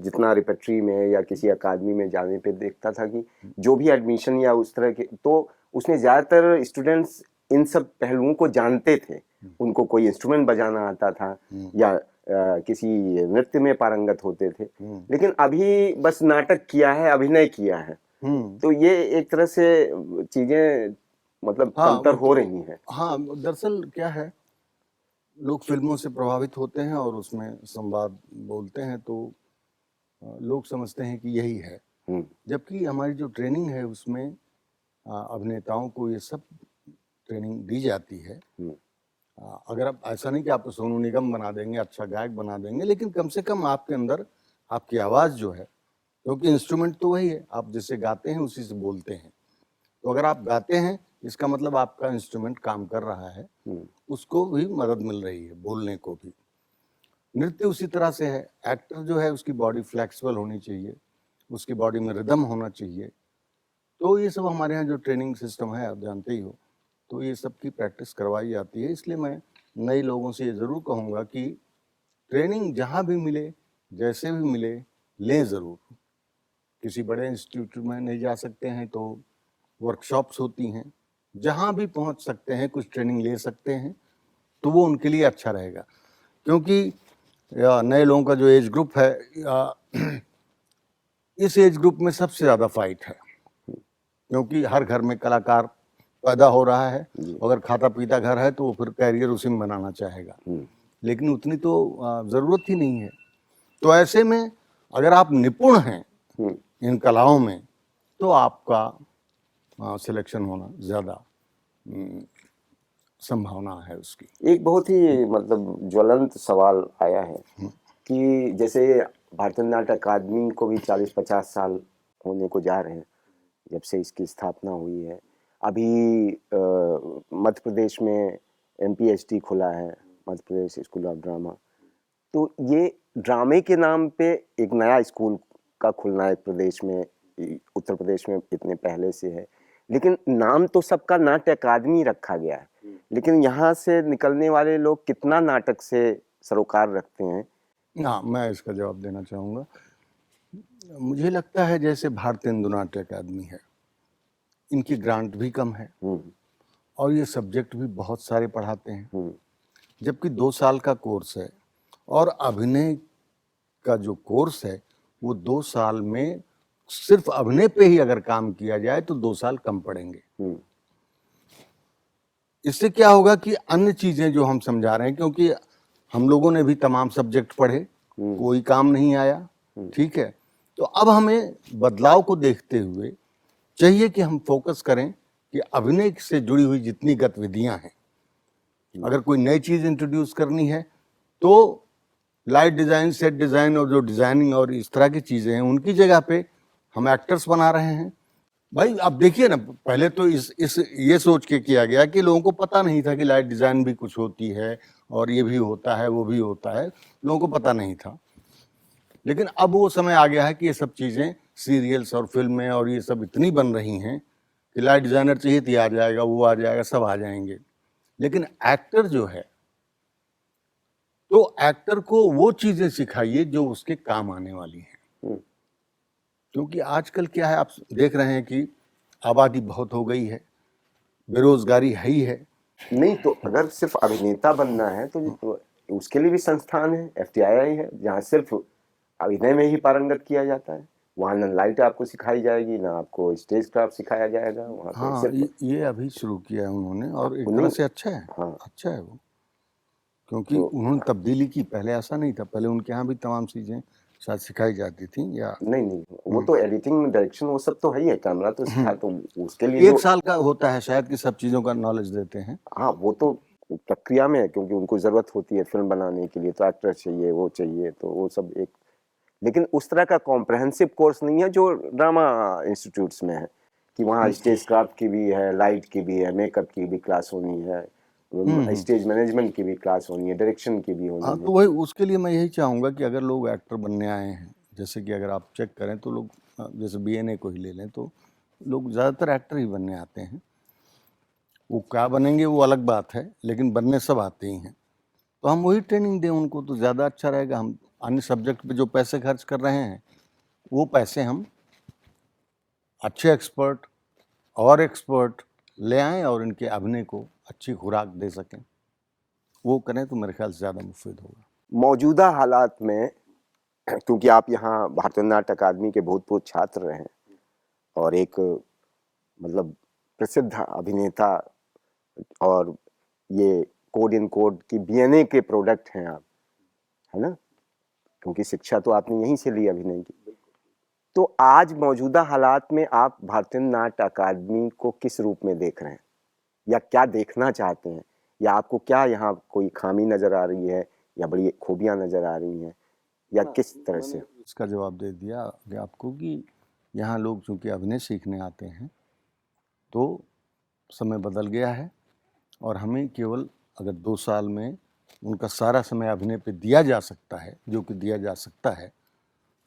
A: जितना रिपेट्री में या किसी अकादमी में जाने पे देखता था कि जो भी एडमिशन या उस तरह के, तो उसमें ज्यादातर स्टूडेंट्स इन सब पहलुओं को जानते थे। उनको कोई इंस्ट्रूमेंट बजाना आता था या किसी नृत्य में पारंगत होते थे, लेकिन अभी बस नाटक किया है, अभिनय किया है, तो ये एक तरह से चीजें मतलब कमतर हो रही हैं।
B: हाँ, दरअसल क्या है, लोग फिल्मों से प्रभावित होते हैं और उसमें संवाद बोलते हैं, तो लोग समझते हैं कि यही है, जबकि हमारी जो ट्रेनिंग है उसमें अभिनेताओं को ये सब ट्रेनिंग दी जाती है। अगर आप ऐसा नहीं कि आप सोनू निगम बना देंगे, अच्छा गायक बना देंगे, लेकिन कम से कम आपके अंदर आपकी आवाज़ जो है, क्योंकि इंस्ट्रूमेंट तो वही है, आप जिससे गाते हैं उसी से बोलते हैं, तो अगर आप गाते हैं इसका मतलब आपका इंस्ट्रूमेंट काम कर रहा है, उसको भी मदद मिल रही है, बोलने को भी। नृत्य उसी तरह से है, एक्टर जो है उसकी बॉडी फ्लेक्सिबल होनी चाहिए, उसकी बॉडी में रिदम होना चाहिए, तो ये सब हमारे यहाँ जो ट्रेनिंग सिस्टम है आप जानते ही हो, तो ये सब की प्रैक्टिस करवाई जाती है। इसलिए मैं नए लोगों से ये ज़रूर कहूँगा कि ट्रेनिंग जहाँ भी मिले, जैसे भी मिले, लें ज़रूर। किसी बड़े इंस्टीट्यूट में नहीं जा सकते हैं तो वर्कशॉप्स होती हैं, जहाँ भी पहुँच सकते हैं कुछ ट्रेनिंग ले सकते हैं, तो वो उनके लिए अच्छा रहेगा, क्योंकि नए लोगों का जो एज ग्रुप है, इस एज ग्रुप में सबसे ज़्यादा फाइट है, क्योंकि हर घर में कलाकार पैदा हो रहा है, अगर खाता पीता घर है तो वो फिर कैरियर उसी में बनाना चाहेगा, लेकिन उतनी तो ज़रूरत ही नहीं है। तो ऐसे में अगर आप निपुण हैं इन कलाओं में, तो आपका सिलेक्शन होना ज़्यादा संभावना है उसकी।
A: एक बहुत ही मतलब ज्वलंत सवाल आया है कि जैसे भारतीय नाट्य अकादमी को भी 40-50 साल होने को जा रहे हैं जब से इसकी स्थापना हुई है। अभी मध्य प्रदेश में MPHT खुला है, Madhya Pradesh school of drama, तो ये ड्रामे के नाम पे एक नया स्कूल का खुलना एक प्रदेश में, उत्तर प्रदेश में इतने पहले से है, लेकिन नाम तो सबका नाट्य अकादमी रखा गया है, लेकिन यहाँ से निकलने वाले लोग कितना नाटक से सरोकार रखते हैं?
B: हाँ, मैं इसका जवाब देना चाहूँगा। मुझे लगता है जैसे भारतीय नाट्य अकादमी है, इनकी ग्रांट भी कम है और ये सब्जेक्ट भी बहुत सारे पढ़ाते हैं, जबकि 2 साल का कोर्स है और अभिनय का जो कोर्स है वो 2 साल में सिर्फ अभिनय पे ही अगर काम किया जाए तो 2 साल कम पड़ेंगे। इससे क्या होगा कि अन्य चीजें जो हम समझा रहे हैं, क्योंकि हम लोगों ने भी तमाम सब्जेक्ट पढ़े, कोई काम नहीं आया, ठीक है, तो अब हमें बदलाव को देखते हुए चाहिए कि हम फोकस करें कि अभिनय से जुड़ी हुई जितनी गतिविधियां हैं, अगर कोई नई चीज इंट्रोड्यूस करनी है तो लाइट डिजाइन, सेट डिजाइन और जो डिजाइनिंग और इस तरह की चीजें हैं उनकी जगह पे हम एक्टर्स बना रहे हैं। भाई आप देखिए ना, पहले तो इस ये सोच के किया गया कि लोगों को पता नहीं था कि लाइट डिजाइन भी कुछ होती है और ये भी होता है, वो भी होता है, लोगों को पता नहीं था। लेकिन अब वो समय आ गया है कि ये सब चीजें सीरियल्स और फिल्में और ये सब इतनी बन रही हैं कि लाइट डिजाइनर चाहिए तो आ जाएगा, वो आ जाएगा, सब आ जाएंगे। लेकिन एक्टर जो है, तो एक्टर को वो चीजें सिखाइए जो उसके काम आने वाली हैं। क्योंकि आजकल क्या है, आप देख रहे हैं कि आबादी बहुत हो गई है, बेरोजगारी है ही है।
A: नहीं तो अगर सिर्फ अभिनेता बनना है तो उसके लिए भी संस्थान है, एफटीआई है, जहाँ सिर्फ अभिनय में ही पारंगत किया जाता है। वहाँ ना लाइट आपको सिखाई जाएगी, ना आपको स्टेज क्राफ्ट सिखाया जाएगा। वहाँ पे
B: हाँ,
A: सिर्फ
B: ये अभी शुरू किया है उन्होंने और एक
A: नहीं,
B: तरह से अच्छा है।
A: हाँ,
B: अच्छा है वो, क्योंकि
A: तो
B: उन्होंने तब्दीली की। पहले ऐसा नहीं था, पहले उनके यहाँ भी तमाम चीजें शायद सिखाई जाती थी या
A: नहीं वो तो एडिटिंग, डायरेक्शन, वो सब तो है ही है, कैमरा तो सिखा, तो उसके लिए
B: 1 साल का होता है शायद कि सब चीजों का नॉलेज देते हैं।
A: हाँ, वो तो प्रक्रिया में है, क्योंकि उनको जरूरत होती है फिल्म बनाने के लिए, तो एक्टर चाहिए, वो चाहिए, तो वो सब एक, लेकिन उस तरह का कॉम्प्रहेंसिव कोर्स नहीं है जो ड्रामा इंस्टीट्यूट्स में है, कि वहाँ स्टेज क्राफ्ट की भी है, लाइट की भी है, मेकअप की भी क्लास होनी है, स्टेज मैनेजमेंट की भी क्लास होनी है, डायरेक्शन की भी
B: हाँ,
A: होनी
B: तो
A: है।
B: वही उसके लिए मैं यही चाहूँगा कि अगर लोग एक्टर बनने आए हैं, जैसे कि अगर आप चेक करें तो लोग जैसे बीएनए को ही ले लें तो लोग ज़्यादातर एक्टर ही बनने आते हैं। वो क्या बनेंगे वो अलग बात है, लेकिन बनने सब आते ही हैं। तो हम वही ट्रेनिंग दें उनको तो ज़्यादा अच्छा रहेगा। हम अन्य सब्जेक्ट पे जो पैसे खर्च कर रहे हैं वो पैसे हम अच्छे एक्सपर्ट और एक्सपर्ट ले आएँ और इनके अभिनय को अच्छी खुराक दे सकें। वो करें तो मेरे ख्याल से ज़्यादा मुफीद होगा।
A: मौजूदा हालात में, क्योंकि आप यहाँ भारतीय नाट्य अकादमी के भूतपूर्व छात्र रहे हैं और एक मतलब प्रसिद्ध अभिनेता, और ये कोड इन कोड की बीएनए के प्रोडक्ट हैं आप, है ना, क्योंकि शिक्षा तो आपने यहीं से ली अभिनय की। तो आज मौजूदा हालात में आप भारतीय नाट्य अकादमी को किस रूप में देख रहे हैं, या क्या देखना चाहते हैं, या आपको क्या यहाँ कोई खामी नजर आ रही है या बड़ी खूबियां नजर आ रही हैं, या किस तरह से?
B: इसका जवाब दे दिया कि आपको कि यहाँ लोग चूँकि अभिनय सीखने आते हैं तो समय बदल गया है और हमें केवल अगर 2 साल में उनका सारा समय अभिनय पे दिया जा सकता है, जो कि दिया जा सकता है,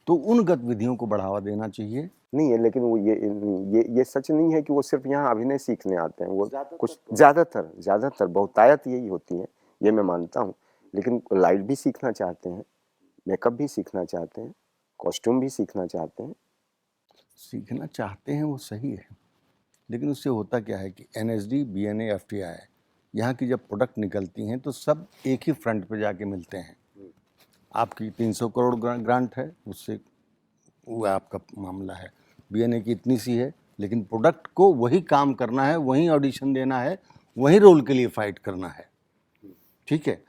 B: तो उन गतिविधियों को बढ़ावा देना चाहिए।
A: नहीं है, लेकिन वो ये सच नहीं है कि वो सिर्फ यहाँ अभिनय सीखने आते हैं। वो कुछ ज्यादातर बहुतायत यही होती है, ये मैं मानता हूँ, लेकिन लाइट भी सीखना चाहते हैं, मेकअप भी सीखना चाहते हैं, कॉस्ट्यूम भी सीखना चाहते हैं।
B: सीखना चाहते हैं वो सही है, लेकिन उससे होता क्या है कि एनएसडी, बीएनए, एफटीआई यहाँ की जब प्रोडक्ट निकलती हैं तो सब एक ही फ्रंट पे जाके मिलते हैं। आपकी 300 करोड़ ग्रांट है, उससे वो आपका मामला है। बीएनए की इतनी सी है, लेकिन प्रोडक्ट को वही काम करना है, वही ऑडिशन देना है, वही रोल के लिए फाइट करना है, ठीक है।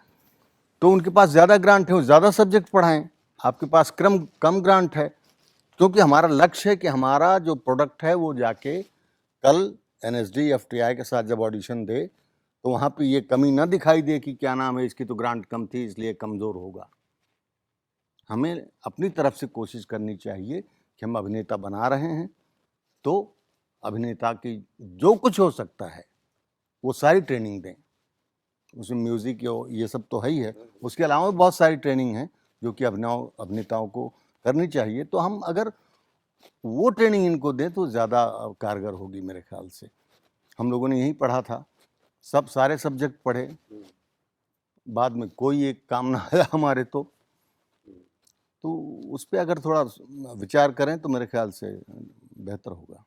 B: तो उनके पास ज़्यादा ग्रांट है, वो ज़्यादा सब्जेक्ट पढ़ाएं। आपके पास कम ग्रांट है, क्योंकि हमारा लक्ष्य है कि हमारा जो प्रोडक्ट है वो जाके कल एनएसडी, एफटीआई के साथ जब ऑडिशन दे तो वहाँ पे ये कमी ना दिखाई दे कि क्या नाम है, इसकी तो ग्रांट कम थी इसलिए कमज़ोर होगा। हमें अपनी तरफ से कोशिश करनी चाहिए कि हम अभिनेता बना रहे हैं तो अभिनेता की जो कुछ हो सकता है वो सारी ट्रेनिंग दें। उसमें म्यूज़िक ये सब तो है ही है, उसके अलावा भी बहुत सारी ट्रेनिंग है जो कि अभिनेताओं को करनी चाहिए। तो हम अगर वो ट्रेनिंग इनको दें तो ज़्यादा कारगर होगी मेरे ख्याल से। हम लोगों ने यही पढ़ा था, सब सारे सब्जेक्ट पढ़े, बाद में कोई एक काम ना आया हमारे तो उस पर अगर थोड़ा विचार करें तो मेरे ख्याल से बेहतर होगा।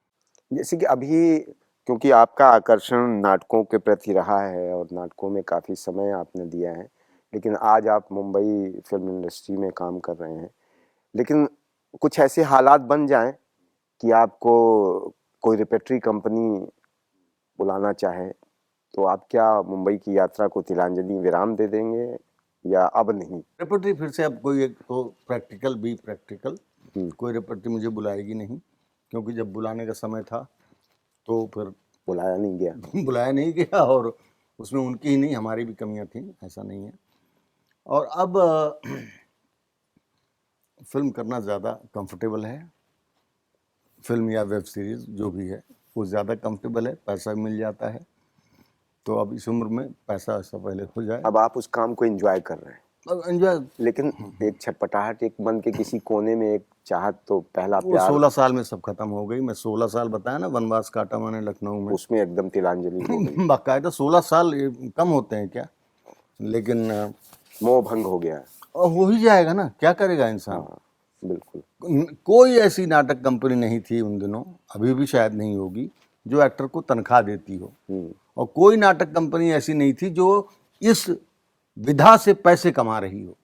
A: जैसे कि अभी, क्योंकि आपका आकर्षण नाटकों के प्रति रहा है और नाटकों में काफ़ी समय आपने दिया है, लेकिन आज आप मुंबई फिल्म इंडस्ट्री में काम कर रहे हैं, लेकिन कुछ ऐसे हालात बन जाएं कि आपको कोई रेपेट्री कंपनी बुलाना चाहे, तो आप क्या मुंबई की यात्रा को तिलांजलि विराम दे देंगे या अब नहीं?
B: रेपटरी फिर से अब कोई एक तो प्रैक्टिकल भी प्रैक्टिकल,
A: हम्म,
B: कोई रेपटरी मुझे बुलाएगी नहीं, क्योंकि जब बुलाने का समय था तो फिर
A: बुलाया नहीं गया।
B: बुलाया नहीं गया, और उसमें उनकी ही नहीं हमारी भी कमियां थी, ऐसा नहीं है। और अब फिल्म करना ज़्यादा कंफर्टेबल है, फिल्म या वेब सीरीज़ जो भी है वो ज़्यादा कंफर्टेबल है, पैसा भी मिल जाता है। तो अब इस उम्र में पैसा ऐसा पहले हो जाए,
A: अब आप उस काम को एंजॉय कर रहे हैं,
B: अब एंजॉय।
A: लेकिन एक छटपटाहट, एक मन के किसी कोने में एक चाहत, तो पहला
B: वो
A: प्यार
B: 16 साल में सब खत्म हो गई। मैं 16 साल बताया ना वनवास काटा मैंने लखनऊ में,
A: उसमें एकदम तिलांजलि हो गई।
B: बाकायदा 16 साल ये कम होते हैं क्या? लेकिन
A: मोह भंग हो गया।
B: हो ही जाएगा ना, क्या करेगा इंसान।
A: हाँ, बिल्कुल।
B: कोई ऐसी नाटक कंपनी नहीं थी उन दिनों, अभी भी शायद नहीं होगी, जो एक्टर को तनख्वाह देती हो, और कोई नाटक कंपनी ऐसी नहीं थी जो इस विधा से पैसे कमा रही हो।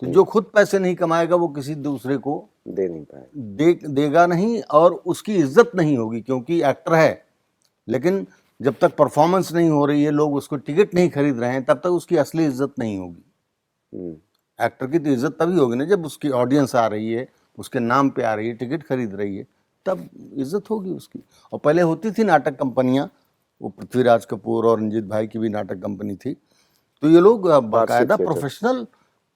B: तो जो खुद पैसे नहीं कमाएगा वो किसी दूसरे को
A: दे नहीं पाए।
B: देगा नहीं, और उसकी इज्जत नहीं होगी, क्योंकि एक्टर है, लेकिन जब तक परफॉर्मेंस नहीं हो रही है, लोग उसको टिकट नहीं खरीद रहे हैं, तब तक उसकी असली इज्जत नहीं होगी।
A: हम्म,
B: एक्टर की तो इज्जत तभी होगी ना जब उसकी ऑडियंस आ रही है, उसके नाम पे आ रही है, टिकट खरीद रही है, तब इज्जत होगी उसकी। और पहले होती थी नाटक कंपनियां, वो पृथ्वीराज कपूर और रंजीत भाई की भी नाटक कंपनी थी, तो ये लोग बाकायदा
A: थिएटर।
B: प्रोफेशनल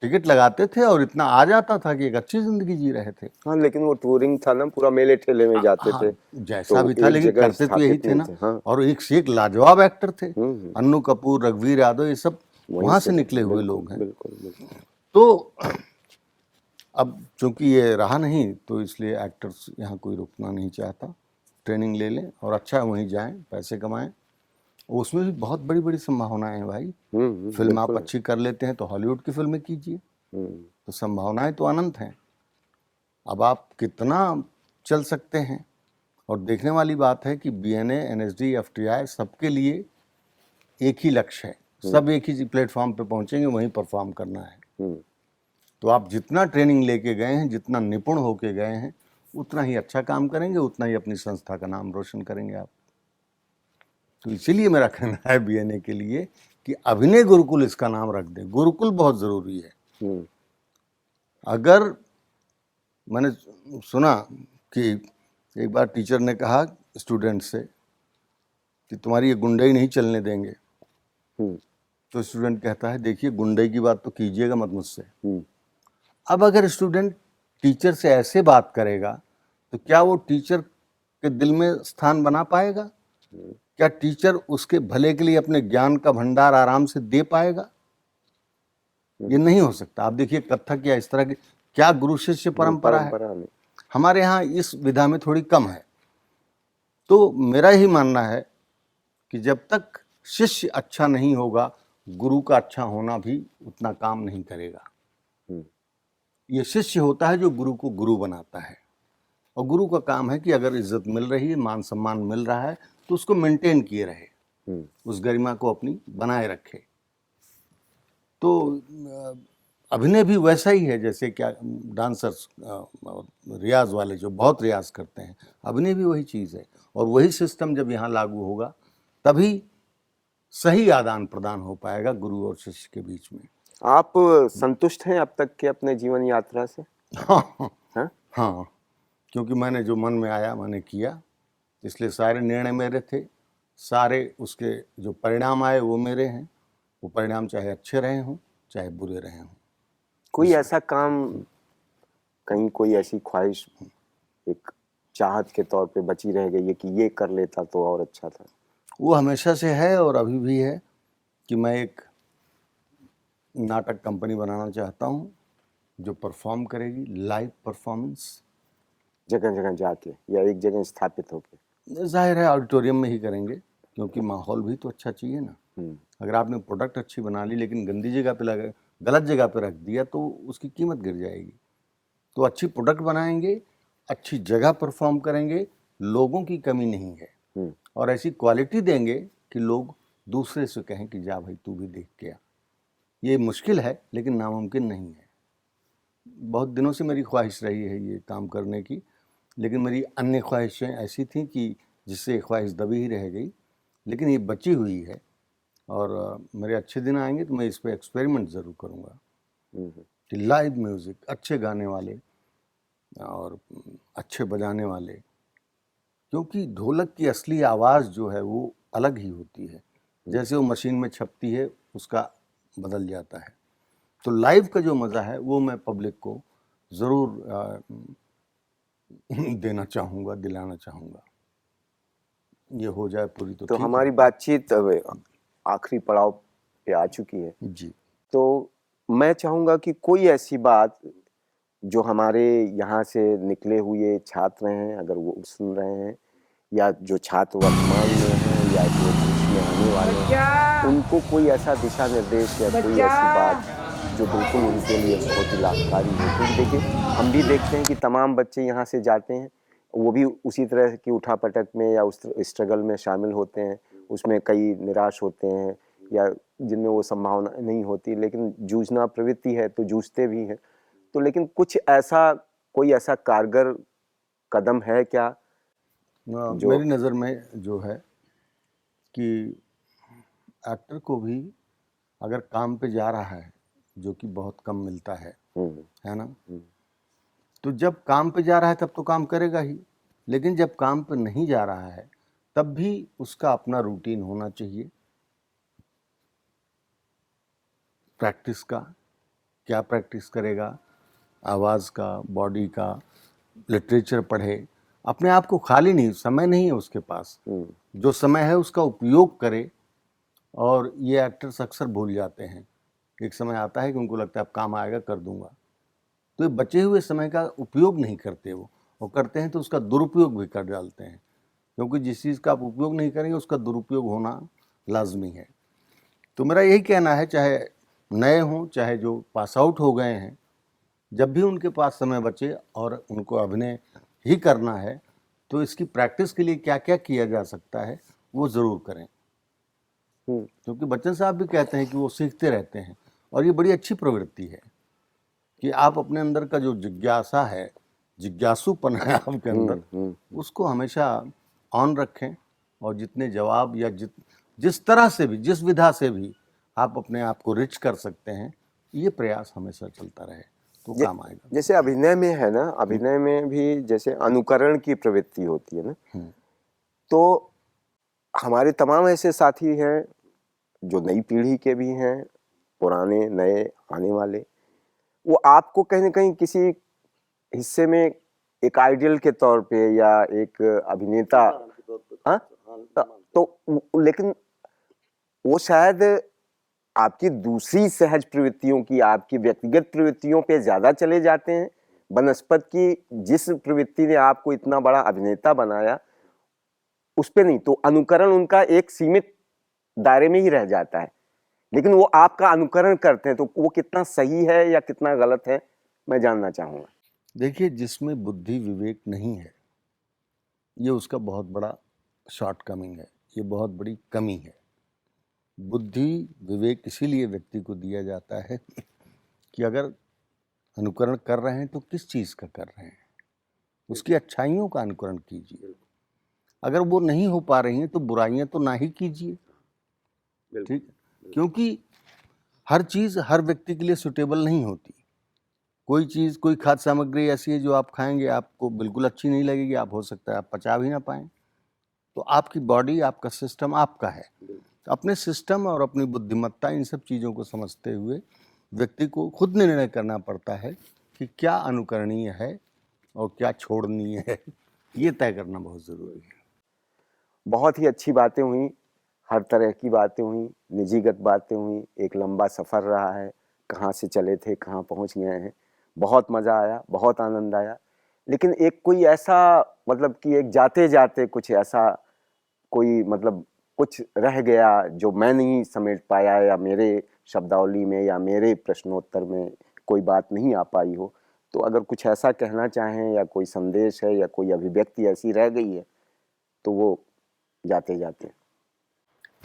B: टिकट लगाते थे, और इतना आ जाता था कि एक अच्छी जिंदगी जी रहे थे।
A: हाँ, लेकिन वो टूरिंग था ना, पूरा मेले ठेले में जाते
B: हाँ,
A: थे,
B: जैसा
A: तो
B: भी था,
A: एक
B: लेकिन
A: जगह
B: करते तो यही
A: स्थापित
B: थे
A: नहीं
B: ना।
A: थे। हाँ,
B: और एक से एक लाजवाब एक्टर थे,
A: हम्म,
B: अन्नू कपूर, रघुवीर यादव, ये सब
A: वहीं
B: वहां से
A: से
B: निकले हुए
A: बिल्कुल
B: लोग हैं।
A: बिल्कुल बिल्कुल।
B: तो अब चूंकि ये रहा नहीं, तो इसलिए एक्टर्स यहाँ कोई रुकना नहीं चाहता, ट्रेनिंग ले लें और अच्छा वहीं जाएं, पैसे कमाएं। उसमें भी बहुत बड़ी बड़ी संभावनाएं हैं भाई। फिल्म आप
A: बिल्कुल।
B: अच्छी कर लेते हैं तो हॉलीवुड की फिल्में कीजिए,
A: हम्म,
B: तो संभावनाएं तो अनंत हैं। अब आप कितना चल सकते हैं। और देखने वाली बात है कि बीएनए, एनएसडी, एफटीआई सबके लिए एक ही लक्ष्य है, सब एक ही प्लेटफॉर्म पे पहुंचेंगे, वहीं परफॉर्म करना है।
A: हम्म,
B: तो आप जितना ट्रेनिंग लेके गए हैं, जितना निपुण होके गए हैं, उतना ही अच्छा काम करेंगे, उतना ही अपनी संस्था का नाम रोशन करेंगे आप। तो इसीलिए मेरा कहना है बीएनए के लिए कि अभिनय गुरुकुल इसका नाम रख दें। गुरुकुल बहुत ज़रूरी है।
A: हम्म,
B: अगर मैंने सुना कि एक बार टीचर ने कहा स्टूडेंट से कि तुम्हारी ये गुंडई नहीं चलने देंगे,
A: हम्म,
B: तो स्टूडेंट कहता है देखिए गुंडई की बात तो कीजिएगा मत मुझसे।
A: हम्म,
B: अब अगर स्टूडेंट टीचर से ऐसे बात करेगा तो क्या वो टीचर के दिल में स्थान बना पाएगा? क्या टीचर उसके भले के लिए अपने ज्ञान का भंडार आराम से दे पाएगा? ये नहीं हो सकता। आप देखिए कथक या इस तरह की क्या गुरु शिष्य परंपरा है,
A: परंपरा में।
B: हमारे यहाँ इस विधा में थोड़ी कम है। तो मेरा ही मानना है कि जब तक शिष्य अच्छा नहीं होगा, गुरु का अच्छा होना भी उतना काम नहीं करेगा। ये शिष्य होता है जो गुरु को गुरु बनाता है, और गुरु का काम है कि अगर इज्जत मिल रही है, मान सम्मान मिल रहा है, तो उसको मेंटेन किए रहे, उस गरिमा को अपनी बनाए रखे। तो अभिनय भी वैसा ही है जैसे क्या डांसर्स, रियाज वाले जो बहुत रियाज करते हैं, अभिनय भी वही चीज़ है। और वही सिस्टम जब यहाँ लागू होगा तभी सही आदान प्रदान हो पाएगा गुरु और शिष्य के बीच में।
A: आप संतुष्ट हैं अब तक के अपने जीवन यात्रा से?
B: हाँ
A: हाँ?
B: हाँ, क्योंकि मैंने जो मन में आया मैंने किया, इसलिए सारे निर्णय मेरे थे, सारे उसके जो परिणाम आए वो मेरे हैं। वो परिणाम चाहे अच्छे रहे हों चाहे बुरे रहे हों।
A: कोई ऐसा काम, कहीं कोई ऐसी ख्वाहिश एक चाहत के तौर पे बची रह गई है कि ये कर लेता तो और अच्छा था?
B: वो हमेशा से है और अभी भी है कि मैं एक नाटक कंपनी बनाना चाहता हूँ जो परफॉर्म करेगी, लाइव परफॉर्मेंस,
A: जगह जगह जाके या एक जगह स्थापित होके?
B: जाहिर है ऑडिटोरियम में ही करेंगे, क्योंकि माहौल भी तो अच्छा चाहिए ना। अगर आपने प्रोडक्ट अच्छी बना ली लेकिन गंदी जगह पे लगा, गलत जगह पे रख दिया, तो उसकी कीमत गिर जाएगी। तो अच्छी प्रोडक्ट बनाएंगे, अच्छी जगह परफॉर्म करेंगे, लोगों की कमी नहीं है, और ऐसी क्वालिटी देंगे कि लोग दूसरे से कहें कि जा भाई तू भी देख के आ। ये मुश्किल है लेकिन नामुमकिन नहीं है। बहुत दिनों से मेरी ख्वाहिश रही है ये काम करने की, लेकिन मेरी अन्य ख्वाहिशें ऐसी थी कि जिससे ये ख्वाहिश दबी ही रह गई, लेकिन ये बची हुई है और मेरे अच्छे दिन आएंगे तो मैं इस पर एक्सपेरिमेंट ज़रूर करूँगा कि लाइव म्यूज़िक, अच्छे गाने वाले और अच्छे बजाने वाले, क्योंकि ढोलक की असली आवाज़ जो है वो अलग ही होती है, जैसे वो मशीन में छपती है उसका बदल जाता है। तो लाइव का जो मज़ा है वो मैं पब्लिक को ज़रूर देना चाहूँगा, दिलाना चाहूँगा। ये हो जाए पूरी तो
A: तो
B: ठीक
A: हमारी
B: है।
A: बातचीत अब आखिरी पड़ाव पे आ चुकी है।
B: जी।
A: तो मैं चाहूँगा कि कोई ऐसी बात जो हमारे यहाँ से निकले हुए छात्र हैं, अगर वो सुन रहे हैं, या जो छात्र वर्तमान में हैं या जो भविष्य में आने वाले हैं, उनको कोई ऐसा दिशा निर्देश या कोई ऐसी बात जो बिल्कुल उनके लिए बहुत ही लाभकारी हो। क्योंकि देखिए, हम भी देखते हैं कि तमाम बच्चे यहाँ से जाते हैं, वो भी उसी तरह की उठापटक में या उस स्ट्रगल में शामिल होते हैं, उसमें कई निराश होते हैं या जिनमें वो संभावना नहीं होती, लेकिन जूझना प्रवृत्ति है तो जूझते भी हैं। तो लेकिन कुछ ऐसा, कोई ऐसा कारगर कदम है क्या जो
B: मेरी नज़र में जो है कि एक्टर को भी अगर काम पे जा रहा है, जो कि बहुत कम मिलता है ना, तो जब काम पे जा रहा है तब तो काम करेगा ही, लेकिन जब काम पे नहीं जा रहा है तब भी उसका अपना रूटीन होना चाहिए प्रैक्टिस का। क्या प्रैक्टिस करेगा? आवाज़ का, बॉडी का, लिटरेचर पढ़े, अपने आप को खाली नहीं, समय नहीं है उसके पास, जो समय है उसका उपयोग करे। और ये एक्टर्स अक्सर भूल जाते हैं, एक समय आता है कि उनको लगता है अब काम आएगा कर दूंगा, तो ये बचे हुए समय का उपयोग नहीं करते वो करते हैं तो उसका दुरुपयोग भी कर डालते हैं, क्योंकि जिस चीज़ का आप उपयोग नहीं करेंगे उसका दुरुपयोग होना लाजमी है। तो मेरा यही कहना है, चाहे नए हों चाहे जो पास आउट हो गए हैं, जब भी उनके पास समय बचे और उनको अभिनय ही करना है तो इसकी प्रैक्टिस के लिए क्या क्या किया जा सकता है वो ज़रूर करें। क्योंकि बच्चन साहब भी कहते हैं कि वो सीखते रहते हैं, और ये बड़ी अच्छी प्रवृत्ति है कि आप अपने अंदर का जो जिज्ञासा है, जिज्ञासुपन है आपके अंदर, उसको हमेशा ऑन रखें, और जितने जवाब या जिस तरह से भी, जिस विधा से भी आप अपने आप को रिच कर सकते हैं, ये प्रयास हमेशा चलता रहे तो काम आएगा।
A: जैसे अभिनय में है ना, अभिनय में भी जैसे अनुकरण की प्रवृत्ति होती है ना, तो हमारे तमाम ऐसे साथी हैं जो नई पीढ़ी के भी हैं, पुराने नए आने वाले, वो आपको कहीं ना कहीं किसी हिस्से में एक आइडियल के तौर पे या एक अभिनेता, हाँ, तो लेकिन वो शायद आपकी दूसरी सहज प्रवृत्तियों की, आपकी व्यक्तिगत प्रवृत्तियों पे ज्यादा चले जाते हैं बनस्पत की जिस प्रवृत्ति ने आपको इतना बड़ा अभिनेता बनाया उस पे नहीं। तो अनुकरण उनका एक सीमित दायरे में ही रह जाता है, लेकिन वो आपका अनुकरण करते हैं, तो वो कितना सही है या कितना गलत है, मैं जानना चाहूंगा।
B: देखिए, जिसमें बुद्धि विवेक नहीं है, ये उसका बहुत बड़ा शॉर्टकमिंग है, ये बहुत बड़ी कमी है। बुद्धि विवेक इसीलिए व्यक्ति को दिया जाता है कि अगर अनुकरण कर रहे हैं तो किस चीज़ का कर रहे हैं, उसकी अच्छाइयों का अनुकरण कीजिए। अगर वो नहीं हो पा रही हैं तो बुराइयां तो ना ही कीजिए, ठीक है? क्योंकि हर चीज़ हर व्यक्ति के लिए सुटेबल नहीं होती। कोई चीज़, कोई खाद्य सामग्री ऐसी है जो आप खाएंगे आपको बिल्कुल अच्छी नहीं लगेगी, आप हो सकता है आप पचा भी ना पाएँ। तो आपकी बॉडी, आपका सिस्टम आपका है। अपने सिस्टम और अपनी बुद्धिमत्ता, इन सब चीज़ों को समझते हुए व्यक्ति को खुद निर्णय करना पड़ता है कि क्या अनुकरणीय है और क्या छोड़नीय है, ये तय करना बहुत ज़रूरी है।
A: बहुत ही अच्छी बातें हुई, हर तरह की बातें हुई, निजीगत बातें हुई, एक लंबा सफ़र रहा है, कहाँ से चले थे कहाँ पहुँच गए हैं। बहुत मज़ा आया, बहुत आनंद आया। लेकिन एक कोई ऐसा, मतलब कि एक जाते जाते कुछ ऐसा, कोई मतलब कुछ रह गया जो मैं नहीं समेट पाया, या मेरे शब्दावली में या मेरे प्रश्नोत्तर में कोई बात नहीं आ पाई हो, तो अगर कुछ ऐसा कहना चाहें या कोई संदेश है या कोई अभिव्यक्ति ऐसी रह गई है तो वो जाते जाते।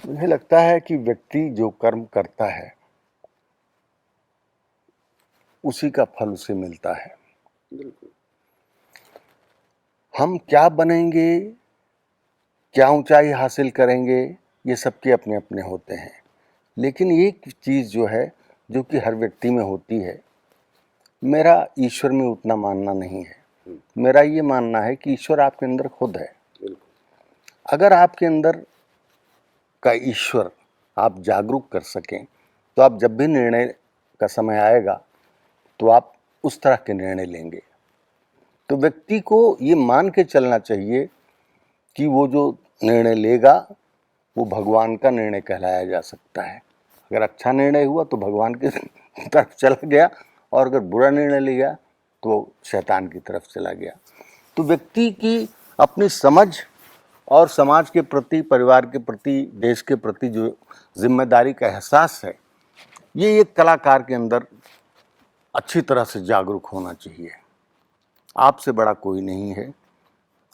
B: मुझे लगता है कि व्यक्ति जो कर्म करता है उसी का फल उसे मिलता है। हम क्या बनेंगे, क्या ऊंचाई हासिल करेंगे, ये सबके अपने अपने होते हैं। लेकिन एक चीज़ जो है, जो कि हर व्यक्ति में होती है, मेरा ईश्वर में उतना मानना नहीं है। मेरा ये मानना है कि ईश्वर आपके अंदर खुद है। अगर आपके अंदर का ईश्वर आप जागरूक कर सकें, तो आप जब भी निर्णय का समय आएगा तो आप उस तरह के निर्णय लेंगे। तो व्यक्ति को ये मान के चलना चाहिए कि वो जो निर्णय लेगा वो भगवान का निर्णय कहलाया जा सकता है। अगर अच्छा निर्णय हुआ तो भगवान की तरफ चला गया, और अगर बुरा निर्णय लिया तो शैतान की तरफ चला गया। तो व्यक्ति की अपनी समझ और समाज के प्रति, परिवार के प्रति, देश के प्रति जो जिम्मेदारी का एहसास है, ये एक कलाकार के अंदर अच्छी तरह से जागरूक होना चाहिए। आपसे बड़ा कोई नहीं है।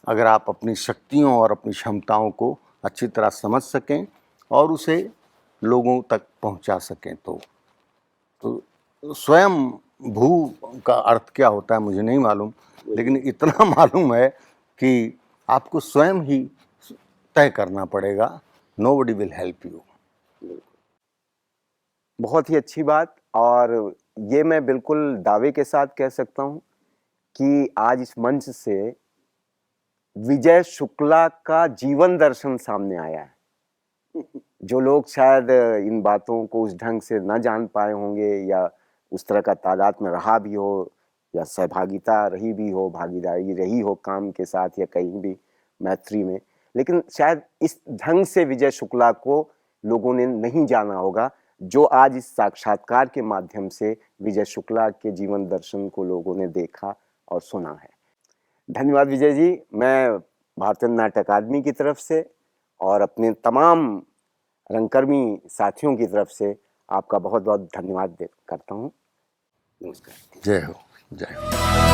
B: अगर आप अपनी शक्तियों और अपनी क्षमताओं को अच्छी तरह समझ सकें और उसे लोगों तक पहुंचा सकें, तो स्वयं भू का अर्थ क्या होता है मुझे नहीं मालूम, लेकिन इतना मालूम है कि आपको स्वयं ही तय करना पड़ेगा। Nobody will help you.
A: बहुत ही अच्छी बात, और ये मैं बिल्कुल दावे के साथ कह सकता हूँ कि आज इस मंच से विजय शुक्ला का जीवन दर्शन सामने आया है। जो लोग शायद इन बातों को उस ढंग से न जान पाए होंगे, या उस तरह का तादाद में रहा भी हो, या सहभागिता रही भी हो, भागीदारी रही हो काम के साथ या कहीं भी मैत्री में, लेकिन शायद इस ढंग से विजय शुक्ला को लोगों ने नहीं जाना होगा, जो आज इस साक्षात्कार के माध्यम से विजय शुक्ला के जीवन दर्शन को लोगों ने देखा और सुना है। धन्यवाद विजय जी। मैं भारतीय नाट्य अकादमी की तरफ से और अपने तमाम रंगकर्मी साथियों की तरफ से आपका बहुत बहुत धन्यवाद करता हूँ। नमस्कार।
B: जय हो, जय हो।